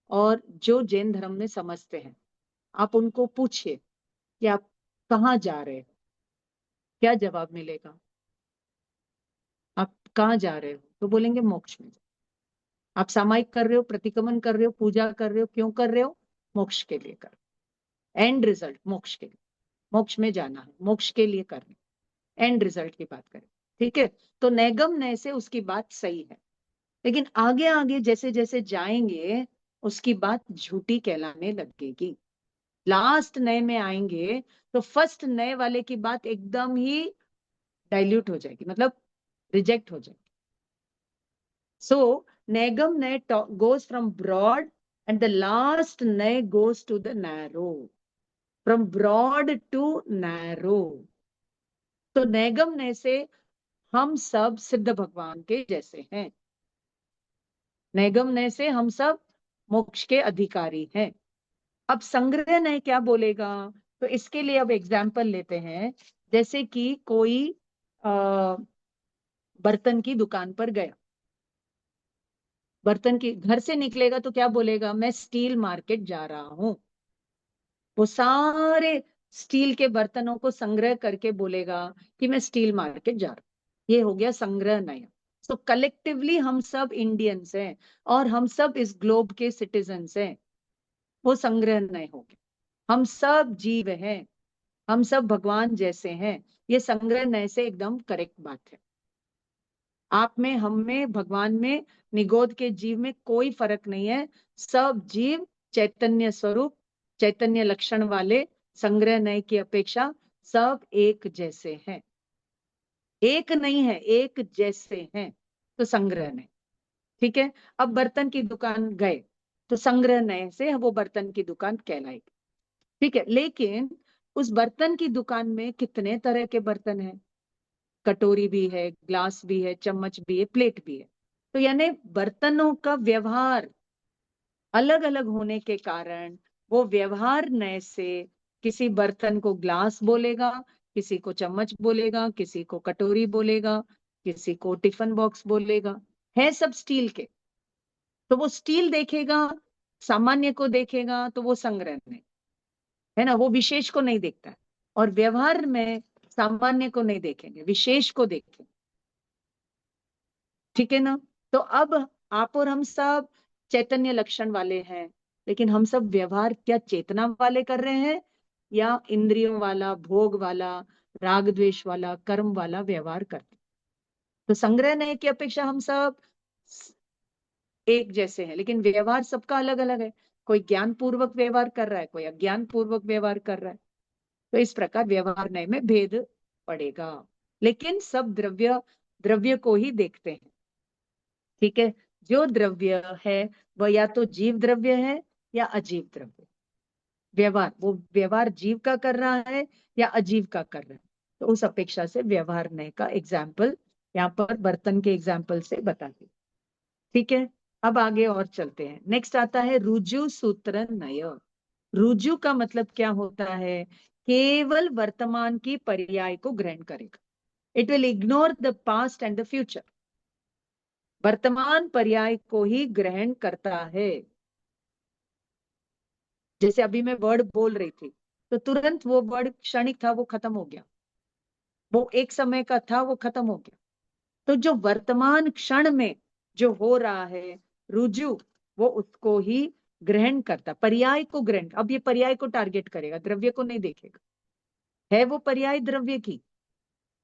और जो जैन धर्म में समझते हैं, आप उनको पूछिए कि आप कहाँ जा रहे हो, क्या जवाब मिलेगा, आप कहाँ जा रहे हो, तो बोलेंगे मोक्ष में। आप सामायिक कर रहे हो, प्रतिक्रमण कर रहे हो, पूजा कर रहे हो, क्यों कर रहे हो, मोक्ष के लिए कर, एंड रिजल्ट मोक्ष के लिए, मोक्ष में जाना है, मोक्ष के लिए कर रहे, एंड रिजल्ट की बात करें, ठीक है। तो नैगम नय से उसकी बात सही है, लेकिन आगे आगे जैसे जैसे जाएंगे उसकी बात झूठी कहलाने लगेगी। लास्ट नए में आएंगे तो फर्स्ट नए वाले की बात एकदम ही डाइल्यूट हो जाएगी, मतलब रिजेक्ट हो जाएगी। So naigam naya goes from broad and the last naya goes to the narrow, from broad to narrow. तो नैगम नय से हम सब सिद्ध भगवान के जैसे हैं, नैगम नय से हम सब मोक्ष के अधिकारी हैं। अब संग्रह नय क्या बोलेगा, तो इसके लिए अब एग्जाम्पल लेते हैं। जैसे कि कोई बर्तन की दुकान पर गया, बर्तन की घर से निकलेगा तो क्या बोलेगा, मैं स्टील मार्केट जा रहा हूं। वो सारे स्टील के बर्तनों को संग्रह करके बोलेगा कि मैं स्टील मार्केट जा रहा हूं। ये हो गया संग्रह नय। सो कलेक्टिवली हम सब इंडियंस हैं और हम सब इस ग्लोब के सिटीजन्स हैं, वो संग्रह नय हो गया। हम सब जीव हैं, हम सब भगवान जैसे हैं, ये संग्रह नय से एकदम करेक्ट बात है। आप में, हम में, भगवान में, निगोद के जीव में कोई फर्क नहीं है। सब जीव चैतन्य स्वरूप, चैतन्य लक्षण वाले, संग्रह नय की अपेक्षा सब एक जैसे हैं। एक नहीं है, एक जैसे हैं, तो संग्रह नय। ठीक है। अब बर्तन की दुकान गए तो संग्रह नय से वो बर्तन की दुकान कहलाएगी। ठीक है। लेकिन उस बर्तन की दुकान में कितने तरह के बर्तन हैं, कटोरी भी है, ग्लास भी है, चम्मच भी है, प्लेट भी है। तो यानी बर्तनों का व्यवहार अलग अलग होने के कारण वो व्यवहार नय से किसी बर्तन को ग्लास बोलेगा, किसी को चम्मच बोलेगा, किसी को कटोरी बोलेगा, किसी को टिफिन बॉक्स बोलेगा। है सब स्टील के, तो वो स्टील देखेगा, सामान्य को देखेगा तो वो संग्रह में है ना, वो विशेष को नहीं देखता है। और व्यवहार में सामान्य को नहीं देखेंगे, विशेष को देखेंगे। ठीक है ना। तो अब आप और हम सब चैतन्य लक्षण वाले हैं, लेकिन हम सब व्यवहार क्या चेतना वाले कर रहे हैं या इंद्रियों वाला, भोग वाला, राग द्वेष वाला, कर्म वाला व्यवहार करते हैं। तो संग्रह नहीं की अपेक्षा हम सब एक जैसे हैं, लेकिन व्यवहार सबका अलग अलग है। कोई ज्ञान पूर्वक व्यवहार कर रहा है, कोई अज्ञान पूर्वक व्यवहार कर रहा है। तो इस प्रकार व्यवहार नय में भेद पड़ेगा, लेकिन सब द्रव्य द्रव्य को ही देखते हैं। ठीक है। जो द्रव्य है वह या तो जीव द्रव्य है या अजीव द्रव्य। व्यवहार, वो व्यवहार जीव का कर रहा है या अजीव का कर रहा है। तो उस अपेक्षा से व्यवहार नय का एग्जाम्पल यहाँ पर बर्तन के एग्जाम्पल से बता दी। ठीक है। अब आगे और चलते हैं। नेक्स्ट आता है रुजु सूत्र नय। रुजु का मतलब क्या होता है, केवल वर्तमान की पर्याय को ग्रहण करेगा। It will ignore the past and the future. वर्तमान पर्याय को ही ग्रहण करता है। जैसे अभी मैं वर्ड बोल रही थी तो तुरंत वो वर्ड क्षणिक था, वो खत्म हो गया। वो एक समय का था, वो खत्म हो गया। तो जो वर्तमान क्षण में जो हो रहा है, रुजु, वो उसको ही ग्रहण करता, पर्याय को ग्रहण। अब ये पर्याय को टारगेट करेगा, द्रव्य को नहीं देखेगा। है वो पर्याय द्रव्य की,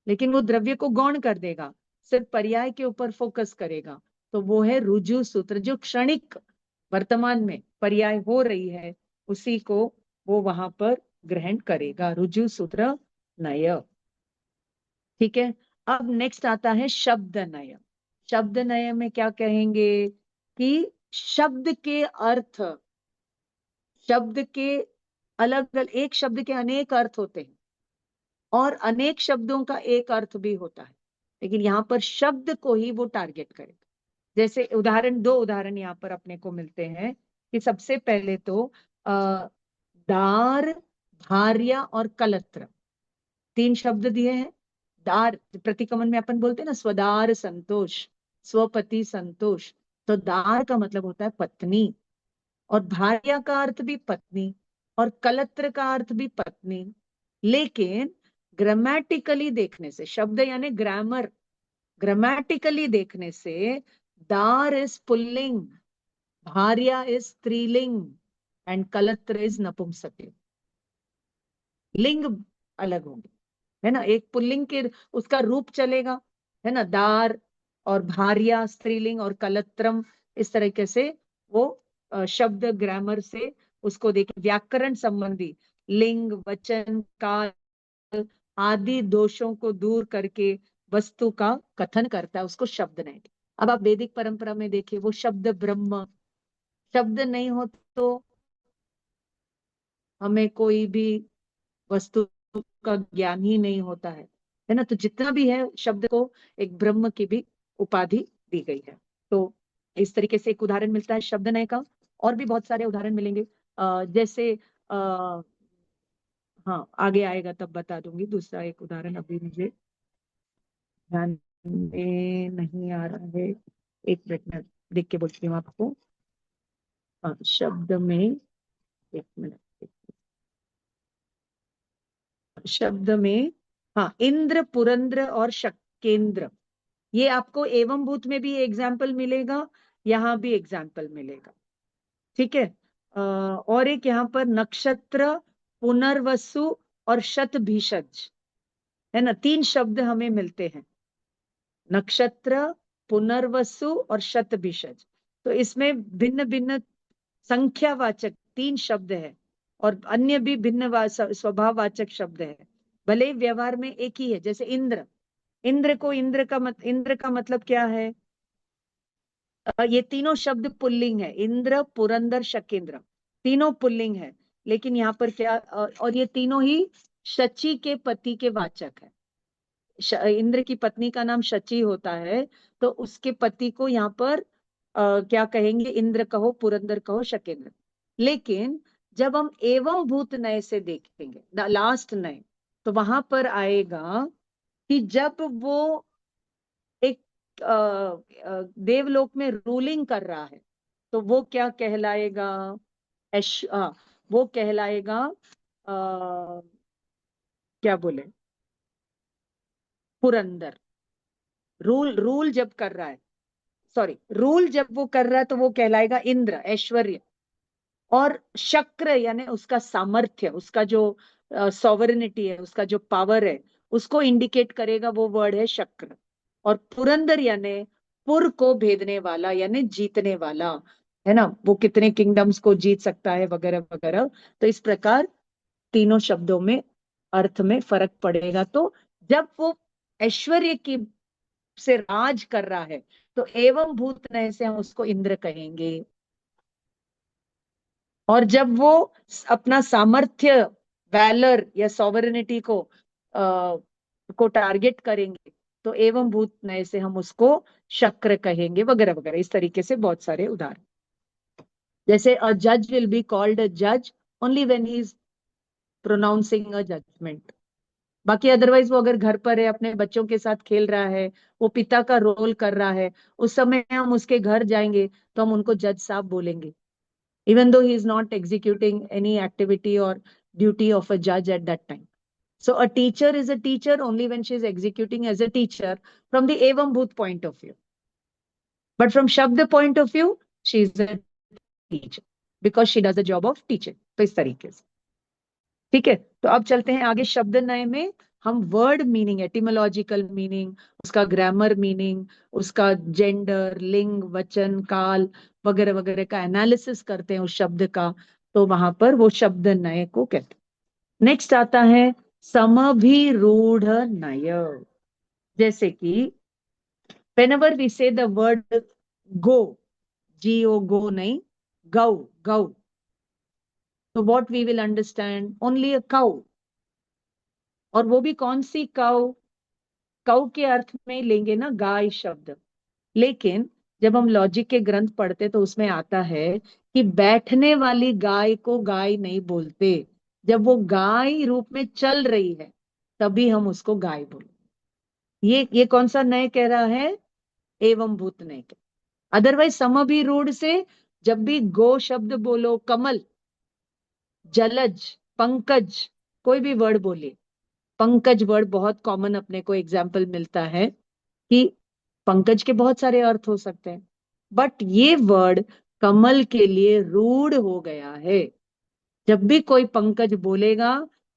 लेकिन वो द्रव्य को गौण कर देगा, सिर्फ पर्याय के ऊपर फोकस करेगा। तो वो है रुजु सूत्र, जो क्षणिक वर्तमान में पर्याय हो रही है उसी को वो वहां पर ग्रहण करेगा। रुजु सूत्र नय। ठीक है। अब नेक्स्ट आता है शब्द नय। शब्द नय में क्या कहेंगे कि शब्द के अर्थ, शब्द के अलग अलग, एक शब्द के अनेक अर्थ होते हैं और अनेक शब्दों का एक अर्थ भी होता है, लेकिन यहाँ पर शब्द को ही वो टारगेट करेगा। जैसे उदाहरण, दो उदाहरण यहाँ पर अपने को मिलते हैं कि सबसे पहले तो दार, भार्या और कलत्र, तीन शब्द दिए हैं। दार, प्रतिकमन में अपन बोलते हैं ना, स्वदार संतोष, स्वपति संतोष। तो दार का मतलब होता है पत्नी, और भार्या का अर्थ भी पत्नी, और कलत्र का अर्थ भी पत्नी। लेकिन ग्रामेटिकली देखने से, शब्द यानी ग्रामर, ग्रामेटिकली देखने से दार इज पुल्लिंग, भार्या इज स्त्रीलिंग एंड कलत्र इज नपुंसकलिंग। लिंग अलग होंगे, है ना। एक पुल्लिंग के उसका रूप चलेगा, है ना, दार और भार्या स्त्रीलिंग और कलत्रम, इस तरीके से वो शब्द ग्रामर से उसको देखें, व्याकरण संबंधी लिंग, वचन, काल आदि दोषों को दूर करके वस्तु का कथन करता है, उसको शब्द नहीं। अब आप वैदिक परंपरा में देखिए, वो शब्द ब्रह्म, शब्द नहीं हो तो हमें कोई भी वस्तु का ज्ञान ही नहीं होता है ना। तो जितना भी है, शब्द को एक ब्रह्म की भी उपाधि दी गई है। तो इस तरीके से एक उदाहरण मिलता है शब्द नय का। और भी बहुत सारे उदाहरण मिलेंगे। जैसे आ, हाँ, आगे आएगा तब बता दूंगी दूसरा एक उदाहरण, अभी मुझे ध्यान में नहीं आ रहा है, एक मिनट में देख के बोलती हूँ आपको। हाँ, शब्द में, एक मिनट, शब्द में, हाँ, इंद्र, पुरंद्र और शकेंद्र, ये आपको एवं भूत में भी एग्जाम्पल मिलेगा, यहाँ भी एग्जाम्पल मिलेगा। ठीक है। और एक यहाँ पर नक्षत्र, पुनर्वसु और शतभिषज, है ना, तीन शब्द हमें मिलते हैं, नक्षत्र, पुनर्वसु और शतभिषज। तो इसमें भिन्न भिन्न संख्यावाचक तीन शब्द है, और अन्य भी भिन्न स्वभाववाचक शब्द है, भले ही व्यवहार में एक ही है। जैसे इंद्र, इंद्र का मतलब क्या है? ये तीनों शब्द पुल्लिंग है, इंद्र, पुरंदर, शकेंद्र, तीनों पुल्लिंग है। लेकिन यहाँ पर क्या, और ये तीनों ही शची के पति के वाचक है। इंद्र की पत्नी का नाम शची होता है, तो उसके पति को यहाँ पर क्या कहेंगे? इंद्र कहो, पुरंदर कहो, शकेंद्र। लेकिन जब हम एवं भूत नय से देखेंगे, लास्ट नय, तो वहां पर आएगा कि जब वो एक देवलोक में रूलिंग कर रहा है, तो वो क्या कहलाएगा? वो कहलाएगा, क्या बोले, पुरंदर। रूल रूल जब कर रहा है, सॉरी, रूल जब वो कर रहा है तो वो कहलाएगा इंद्र, ऐश्वर्य। और शक्र यानी उसका सामर्थ्य, उसका जो सॉवरेनिटी है, उसका जो पावर है, उसको इंडिकेट करेगा, वो वर्ड है शक्र। और पुरंदर यानी पुर को भेदने वाला, यानी जीतने वाला, है ना, वो कितने किंगडम्स को जीत सकता है, वगैरह वगैरह। तो इस प्रकार तीनों शब्दों में अर्थ में फर्क पड़ेगा। तो जब वो ऐश्वर्य की से राज कर रहा है, तो एवं भूत नय से हम उसको इंद्र कहेंगे। और जब वो अपना सामर्थ्य, वैलर या सॉवरेनिटी को टारगेट करेंगे, तो एवं भूत नय से हम उसको शक्र कहेंगे, वगैरह वगैरह। इस तरीके से बहुत सारे उदाहरण। जैसे अ जज विल बी कॉल्ड अ जज only when he is pronouncing a judgment. बाकी अदरवाइज वो अगर घर पर है, अपने बच्चों के साथ खेल रहा है, वो पिता का रोल कर रहा है, उस समय हम उसके घर जाएंगे तो हम उनको जज साहब बोलेंगे, even though he is not executing any activity or duty of a judge at that time. So a teacher is a teacher only when she is executing as a teacher from the Evam Bhut point of view. But from Shabda point of view, she is a teacher because she does the job of teaching. तो इस तरीके से, ठीक है। तो अब चलते हैं आगे शब्द नय में। हम वर्ड मीनिंग, एटिमोलॉजिकल मीनिंग, उसका ग्रामर मीनिंग, उसका जेंडर, लिंग, वचन, काल, वगैरह वगैरह का एनालिसिस करते हैं उस शब्द का। तो वहां पर वो शब्द नय को कहते हैं। नेक्स्ट आता है समभिरूढ़ नय। जैसे कि whenever we say the word go, go, go नहीं, गौ, गौ, तो what we will understand? Only a cow. और वो भी कौन सी काउ? काउ के अर्थ में लेंगे ना गाय शब्द। लेकिन जब हम लॉजिक के ग्रंथ पढ़ते तो उसमें आता है कि बैठने वाली गाय को गाय नहीं बोलते, जब वो गाय रूप में चल रही है तभी हम उसको गाय बोलते। ये कौन सा नय कह रहा है? एवं भूत नय कह। अदरवाइज समभिरूढ़ से जब भी गो शब्द बोलो, कमल, जलज, पंकज, कोई भी वर्ड बोलिए, पंकज वर्ड बहुत कॉमन अपने को एग्जाम्पल मिलता है कि पंकज के बहुत सारे अर्थ हो सकते हैं, बट ये वर्ड कमल के लिए रूढ़ हो गया है। जब भी कोई पंकज बोलेगा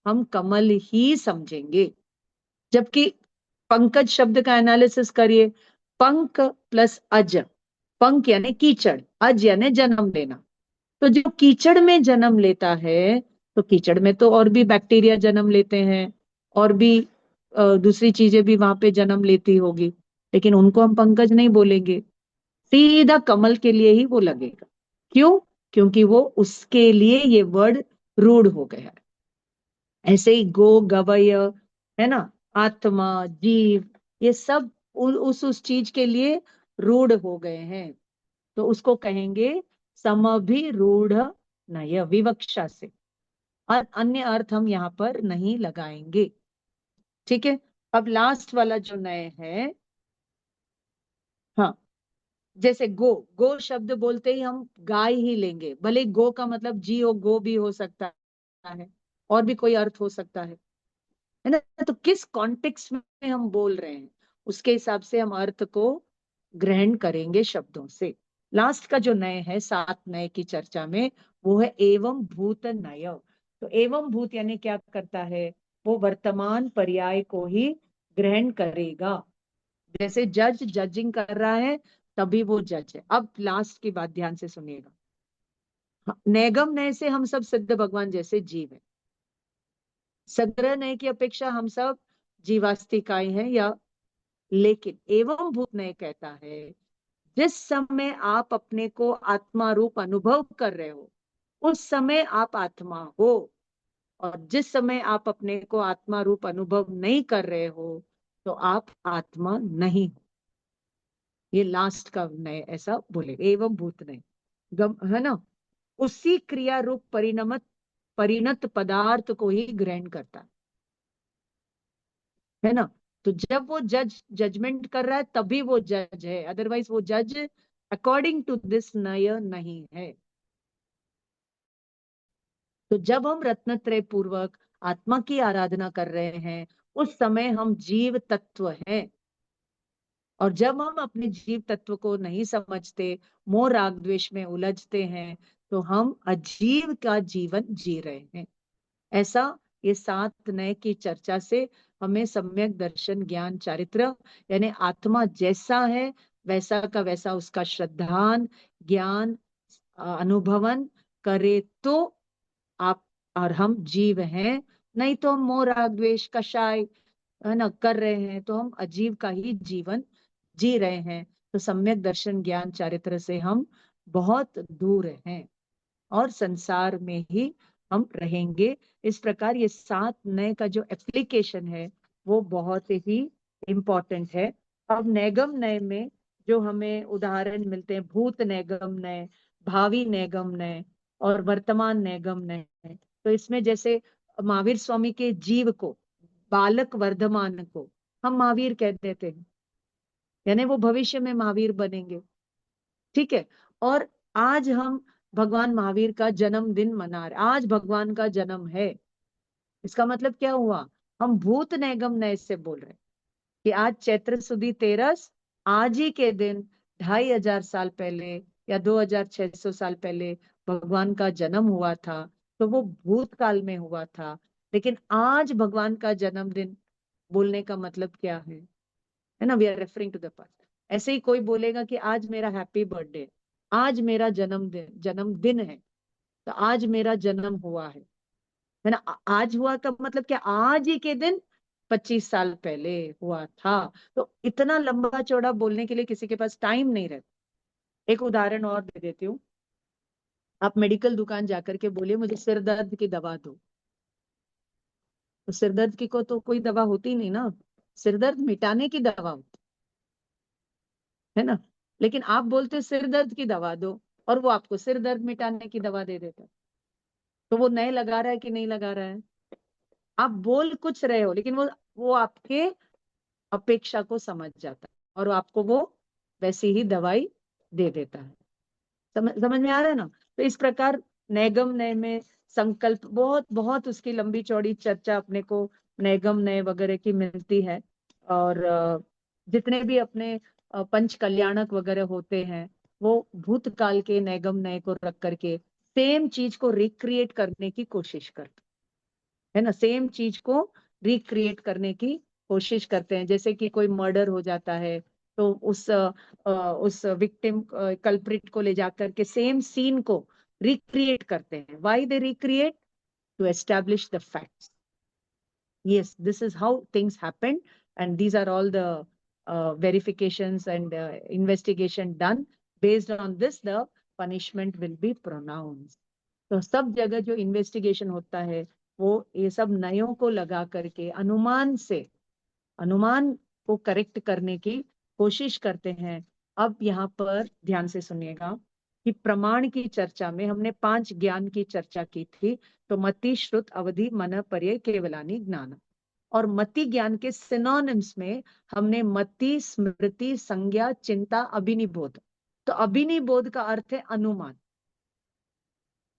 हम कमल ही समझेंगे। जबकि पंकज शब्द का एनालिसिस करिए, पंक प्लस अज, पंक यानी कीचड़, अज यानी जन्म लेना। तो जो कीचड़ में जन्म लेता है, तो कीचड़ में तो और भी बैक्टीरिया जन्म लेते हैं, और भी दूसरी चीजें भी वहां पे जन्म लेती होगी, लेकिन उनको हम पंकज नहीं बोलेंगे, सीधा कमल के लिए ही वो लगेगा। क्यों? क्योंकि वो उसके लिए ये वर्ड रूढ़ हो गया है। ऐसे ही गो, गवय, है ना, आत्मा, जीव, ये सब उस चीज के लिए रूढ़ हो गए हैं। तो उसको कहेंगे समभिरूढ़ नय, विवक्षा से। और अन्य अर्थ हम यहाँ पर नहीं लगाएंगे, ठीक है। अब लास्ट वाला जो नए है, हाँ, जैसे गो, गो शब्द बोलते ही हम गाय ही लेंगे, भले गो का मतलब जी हो, गो भी हो सकता है, और भी कोई अर्थ हो सकता है ना। तो किस कॉन्टेक्स्ट में हम बोल रहे हैं, उसके हिसाब से हम अर्थ को ग्रहण करेंगे शब्दों से। लास्ट का जो नय है, 7 नय की चर्चा में, वो है एवं भूत नय। तो एवं भूत यानी क्या करता है, वो वर्तमान पर्याय को ही ग्रहण करेगा। जैसे जज जजिंग कर रहा है, तभी वो जज है। अब लास्ट की बात ध्यान से सुनिएगा। नैगम नय से हम सब सिद्ध भगवान जैसे जीव है, सग्रह नय की अपेक्षा हम सब जीवास्तिकाएं हैं, या लेकिन एवं भूत नय कहता है, जिस समय आप अपने को आत्मा रूप अनुभव कर रहे हो, उस समय आप आत्मा हो, और जिस समय आप अपने को आत्मा रूप अनुभव नहीं कर रहे हो, तो आप आत्मा नहीं हो। ये लास्ट का नय ऐसा बोले, एवं भूत नय गम है ना, उसी क्रिया रूप परिणत पदार्थ को ही ग्रहण करता है ना। तो जब वो जजमेंट कर रहा है, तभी वो जज है, अदरवाइज वो जज अकॉर्डिंग टू दिस नय नहीं है। तो जब हम रत्नत्रय पूर्वक आत्मा की आराधना कर रहे हैं, उस समय हम जीव तत्व हैं। और जब हम अपने जीव तत्व को नहीं समझते, मोह राग द्वेष में उलझते हैं, तो हम अजीव का जीवन जी रहे हैं। ऐसा ये 7 नय की चर्चा से हमें सम्यक दर्शन ज्ञान चारित्र, यानी आत्मा जैसा है वैसा का वैसा उसका श्रद्धान ज्ञान अनुभवन करे, तो आप और हम जीव हैं। नहीं तो हम मोह राग द्वेष कषाय है ना कर रहे हैं, तो हम अजीव का ही जीवन जी रहे हैं। तो सम्यक दर्शन ज्ञान चारित्र से हम बहुत दूर हैं, और संसार में ही हम रहेंगे। इस प्रकार ये 7 नय का जो एप्लीकेशन है, वो बहुत ही इम्पोर्टेंट है। अब नैगम नय में जो हमें उदाहरण मिलते हैं, भूत नैगम नय, भावी नैगम नय, और वर्तमान नैगम नय, तो इसमें जैसे महावीर स्वामी के जीव को, बालक वर्धमान को हम महावीर कह देते हैं, यानी वो भविष्य में महावीर बनेंगे। ठीक है। और आज हम भगवान महावीर का जन्मदिन मना रहे, आज भगवान का जन्म है। इसका मतलब क्या हुआ, हम भूत नैगम नय से बोल रहे हैं कि आज चैत्र सुदी तेरस, आज ही के दिन 2500 साल पहले या 2600 साल पहले भगवान का जन्म हुआ था। तो वो भूतकाल में हुआ था, लेकिन आज भगवान का जन्मदिन बोलने का मतलब क्या है ना, we are referring to the past. ऐसे ही कोई बोलेगा कि आज मेरा हैप्पी बर्थडे, आज मेरा जन्मदिन है, तो आज मेरा जन्म हुआ है ना। आज हुआ का मतलब क्या, आज ही के दिन 25 साल पहले हुआ था। तो इतना लंबा चौड़ा बोलने के लिए किसी के पास टाइम नहीं रहता। एक उदाहरण और दे देती हूँ। आप मेडिकल दुकान जाकर के बोलिए मुझे सिर दर्द की दवा दो, तो सिर दर्द की को तो कोई दवा होती नहीं ना, सिर दर्द मिटाने की दवा होती है ना। लेकिन आप बोलते हो सिर दर्द की दवा दो, और वो आपको सिर दर्द मिटाने की दवा दे देता है। तो वो नए लगा रहा है कि नहीं लगा रहा है। आप बोल कुछ रहे हो, लेकिन वो आपके अपेक्षा को समझ जाता है, और आपको वो वैसी ही दवाई दे देता है। समझ में आ रहा है ना। तो इस प्रकार नैगम नय में संकल्प, बहुत बहुत उसकी लंबी चौड़ी चर्चा अपने को नैगम नय वगैरह की मिलती है। और जितने भी अपने पंच कल्याणक वगैरह होते हैं, वो भूतकाल के नैगम नय को रख करके सेम चीज को रिक्रिएट करने की कोशिश करते है ना, सेम चीज को रिक्रिएट करने की कोशिश करते हैं। जैसे कि कोई मर्डर हो जाता है, तो उस विक्टिम कल्प्रिट को ले जाकर के सेम सीन को रिक्रिएट करते हैं। Why they recreate, to establish the facts. yes, this is how things happen, and these are all the verifications and investigation done. Based on this, the punishment will be pronounced. तो सब जगह जो investigation होता है, वो ये सब नयों को लगा करके अनुमान को करेक्ट करने की कोशिश करते हैं। अब यहाँ पर ध्यान से सुनिएगा कि प्रमाण की चर्चा में हमने 5 ज्ञान की चर्चा की थी। तो मति श्रुत अवधि मन पर्य केवलानी ज्ञान। और मति ज्ञान के सिनोनिम्स में हमने मति, स्मृति, संज्ञा, चिंता, अभिनिबोध। तो अभिनिबोध का अर्थ है अनुमान,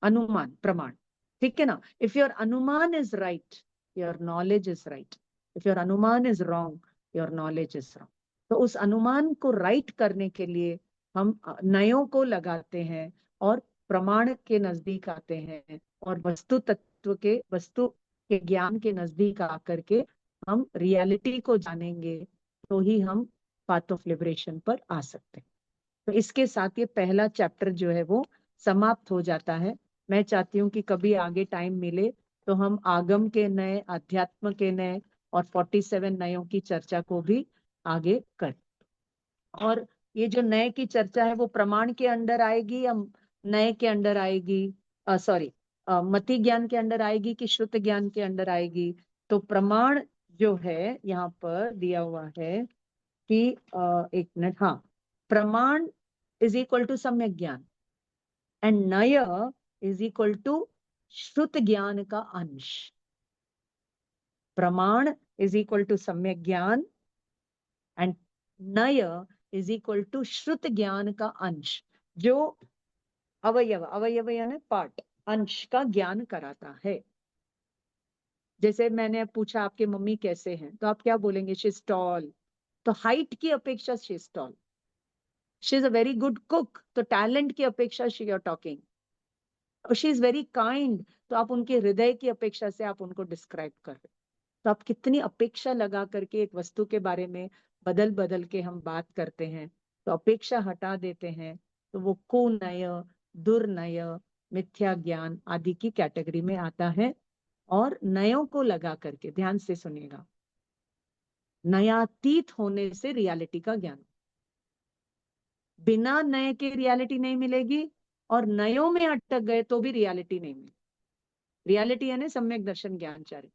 अनुमान, प्रमाण, ठीक है ना। If your anuman is right, your knowledge is right. If your anuman is wrong, your knowledge is wrong. तो उस अनुमान को राइट करने के लिए हम नयों को लगाते हैं और प्रमाण के नजदीक आते हैं, और वस्तु के ज्ञान के नजदीक आकर के हम रियलिटी को जानेंगे, तो ही हम पाथ ऑफ लिबरेशन पर आ सकते हैं। तो इसके साथ ये पहला चैप्टर जो है वो समाप्त हो जाता है। मैं चाहती हूँ कि कभी आगे टाइम मिले तो हम आगम के नए, अध्यात्म के नए और 47 नयों की चर्चा को भी आगे करें। और ये जो नए की चर्चा है वो प्रमाण के अंडर आएगी या नए के अंडर आएगी, सॉरी, मति ज्ञान के अंडर आएगी कि श्रुत ज्ञान के अंडर आएगी? तो प्रमाण जो है यहाँ पर दिया हुआ है कि एक मिनट, हाँ, प्रमाण इज इक्वल टू सम्यक ज्ञान एंड नय इज इक्वल टू श्रुत ज्ञान का अंश। प्रमाण इज इक्वल टू सम्यक ज्ञान एंड नय इज इक्वल टू श्रुत ज्ञान का अंश, जो अवयव, अवयव यानी पार्ट, अंश का ज्ञान कराता है। जैसे मैंने पूछा आपके मम्मी कैसे हैं, तो आप क्या बोलेंगे? She is tall. तो हाइट की अपेक्षा she is tall. She is a very good cook, तो टैलेंट की अपेक्षा she are talking. She is very kind, तो आप उनके हृदय की अपेक्षा से आप उनको डिस्क्राइब कर रहे। तो आप कितनी अपेक्षा लगा करके एक वस्तु के बारे में बदल बदल के हम बात करते हैं। तो अपेक्षा हटा देते हैं तो वो कुनय, दुर्नय, मिथ्या ज्ञान आदि की कैटेगरी में आता है। और नयों को लगा करके, ध्यान से सुनिएगा, नयातीत होने से रियलिटी का ज्ञान। बिना नए के रियलिटी नहीं मिलेगी, और नयों में अटक गए तो भी रियलिटी नहीं मिलेगी। रियलिटी यानी सम्यक दर्शन ज्ञानचार्य।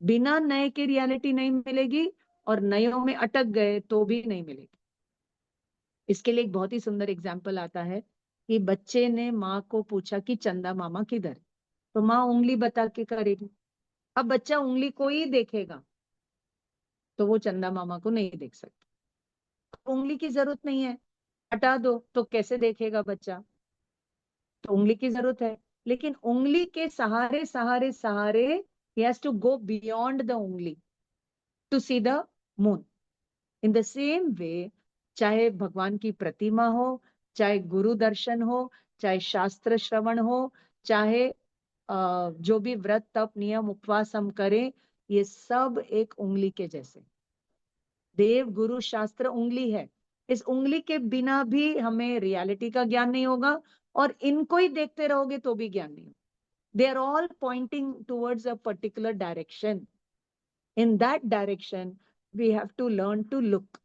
बिना नए के रियलिटी नहीं मिलेगी, और नयों में अटक गए तो भी नहीं मिलेगी। इसके लिए एक बहुत ही सुंदर एग्जाम्पल आता है कि बच्चे ने माँ को पूछा कि चंदा मामा किधर, तो माँ उंगली बता के करेगी। अब बच्चा उंगली को ही देखेगा तो वो चंदा मामा को नहीं देख सकता। उंगली की जरूरत नहीं है, हटा दो तो कैसे देखेगा बच्चा? तो उंगली की जरूरत है, लेकिन उंगली के सहारे सहारे सहारे he has to go beyond the उंगली to see the moon. In the same way, चाहे भगवान की प्रतिमा हो, चाहे गुरु दर्शन हो, चाहे शास्त्र श्रवण हो, चाहे जो भी व्रत तप नियम उपवास हम करें, ये सब एक उंगली के जैसे। देव गुरु शास्त्र उंगली है। इस उंगली के बिना भी हमें रियलिटी का ज्ञान नहीं होगा, और इनको ही देखते रहोगे तो भी ज्ञान नहीं होगा। They are all pointing towards a particular direction. In that direction, we have to learn to look.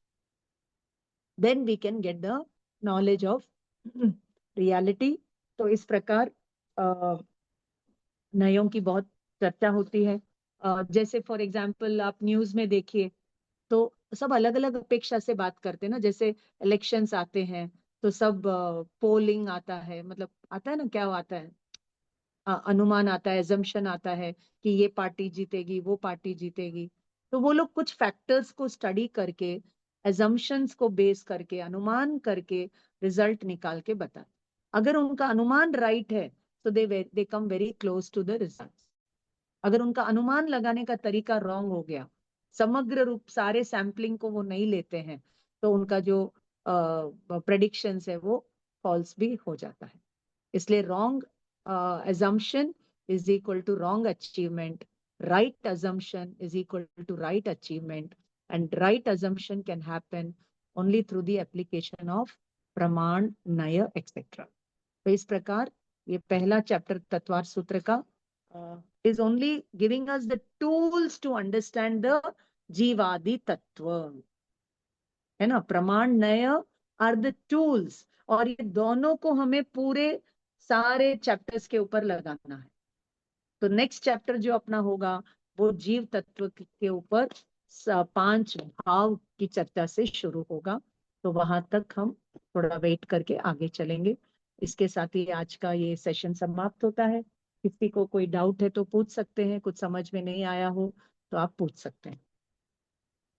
Then we can get the knowledge of reality. तो इस प्रकार नयों की बहुत चर्चा होती है। जैसे फॉर एग्जाम्पल आप न्यूज में देखिए तो सब अलग अलग अपेक्षा से बात करते हैं ना। जैसे इलेक्शंस आते हैं तो सब पोलिंग आता है, मतलब आता है ना, क्या आता है, अनुमान आता है, एजम्पशन आता है कि ये पार्टी जीतेगी, वो पार्टी जीतेगी। तो वो लोग कुछ फैक्टर्स को स्टडी करके, एजम्पशंस को बेस करके, अनुमान करके रिजल्ट निकाल के बताते। अगर उनका अनुमान राइट है तो they come very close to the result. अगर उनका अनुमान लगाने का तरीका रॉन्ग हो गया, समग्र रूप सारे सैंपलिंग को वो नहीं लेते हैं, तो उनका जो प्रेडिक्शंस है वो फॉल्स भी हो जाता है। इसलिए wrong assumption is equal to wrong achievement. Right assumption is equal to right achievement. And right assumption can happen only through the application of praman, naya, etc. तो इस प्रकार ये पहला चैप्टर तत्वार सूत्र का is only giving us the tools to understand the जीवादि तत्व, है ना। प्रमाण, नय आर द टूल्स, और ये दोनों को हमें पूरे सारे चैप्टर्स के ऊपर लगाना है। तो नेक्स्ट चैप्टर जो अपना होगा वो जीव तत्व के ऊपर 5 भाव की चर्चा से शुरू होगा। तो वहां तक हम थोड़ा वेट करके आगे चलेंगे। इसके साथ ही आज का ये सेशन समाप्त होता है। किसी को कोई डाउट है तो पूछ सकते हैं, कुछ समझ में नहीं आया हो तो आप पूछ सकते हैं।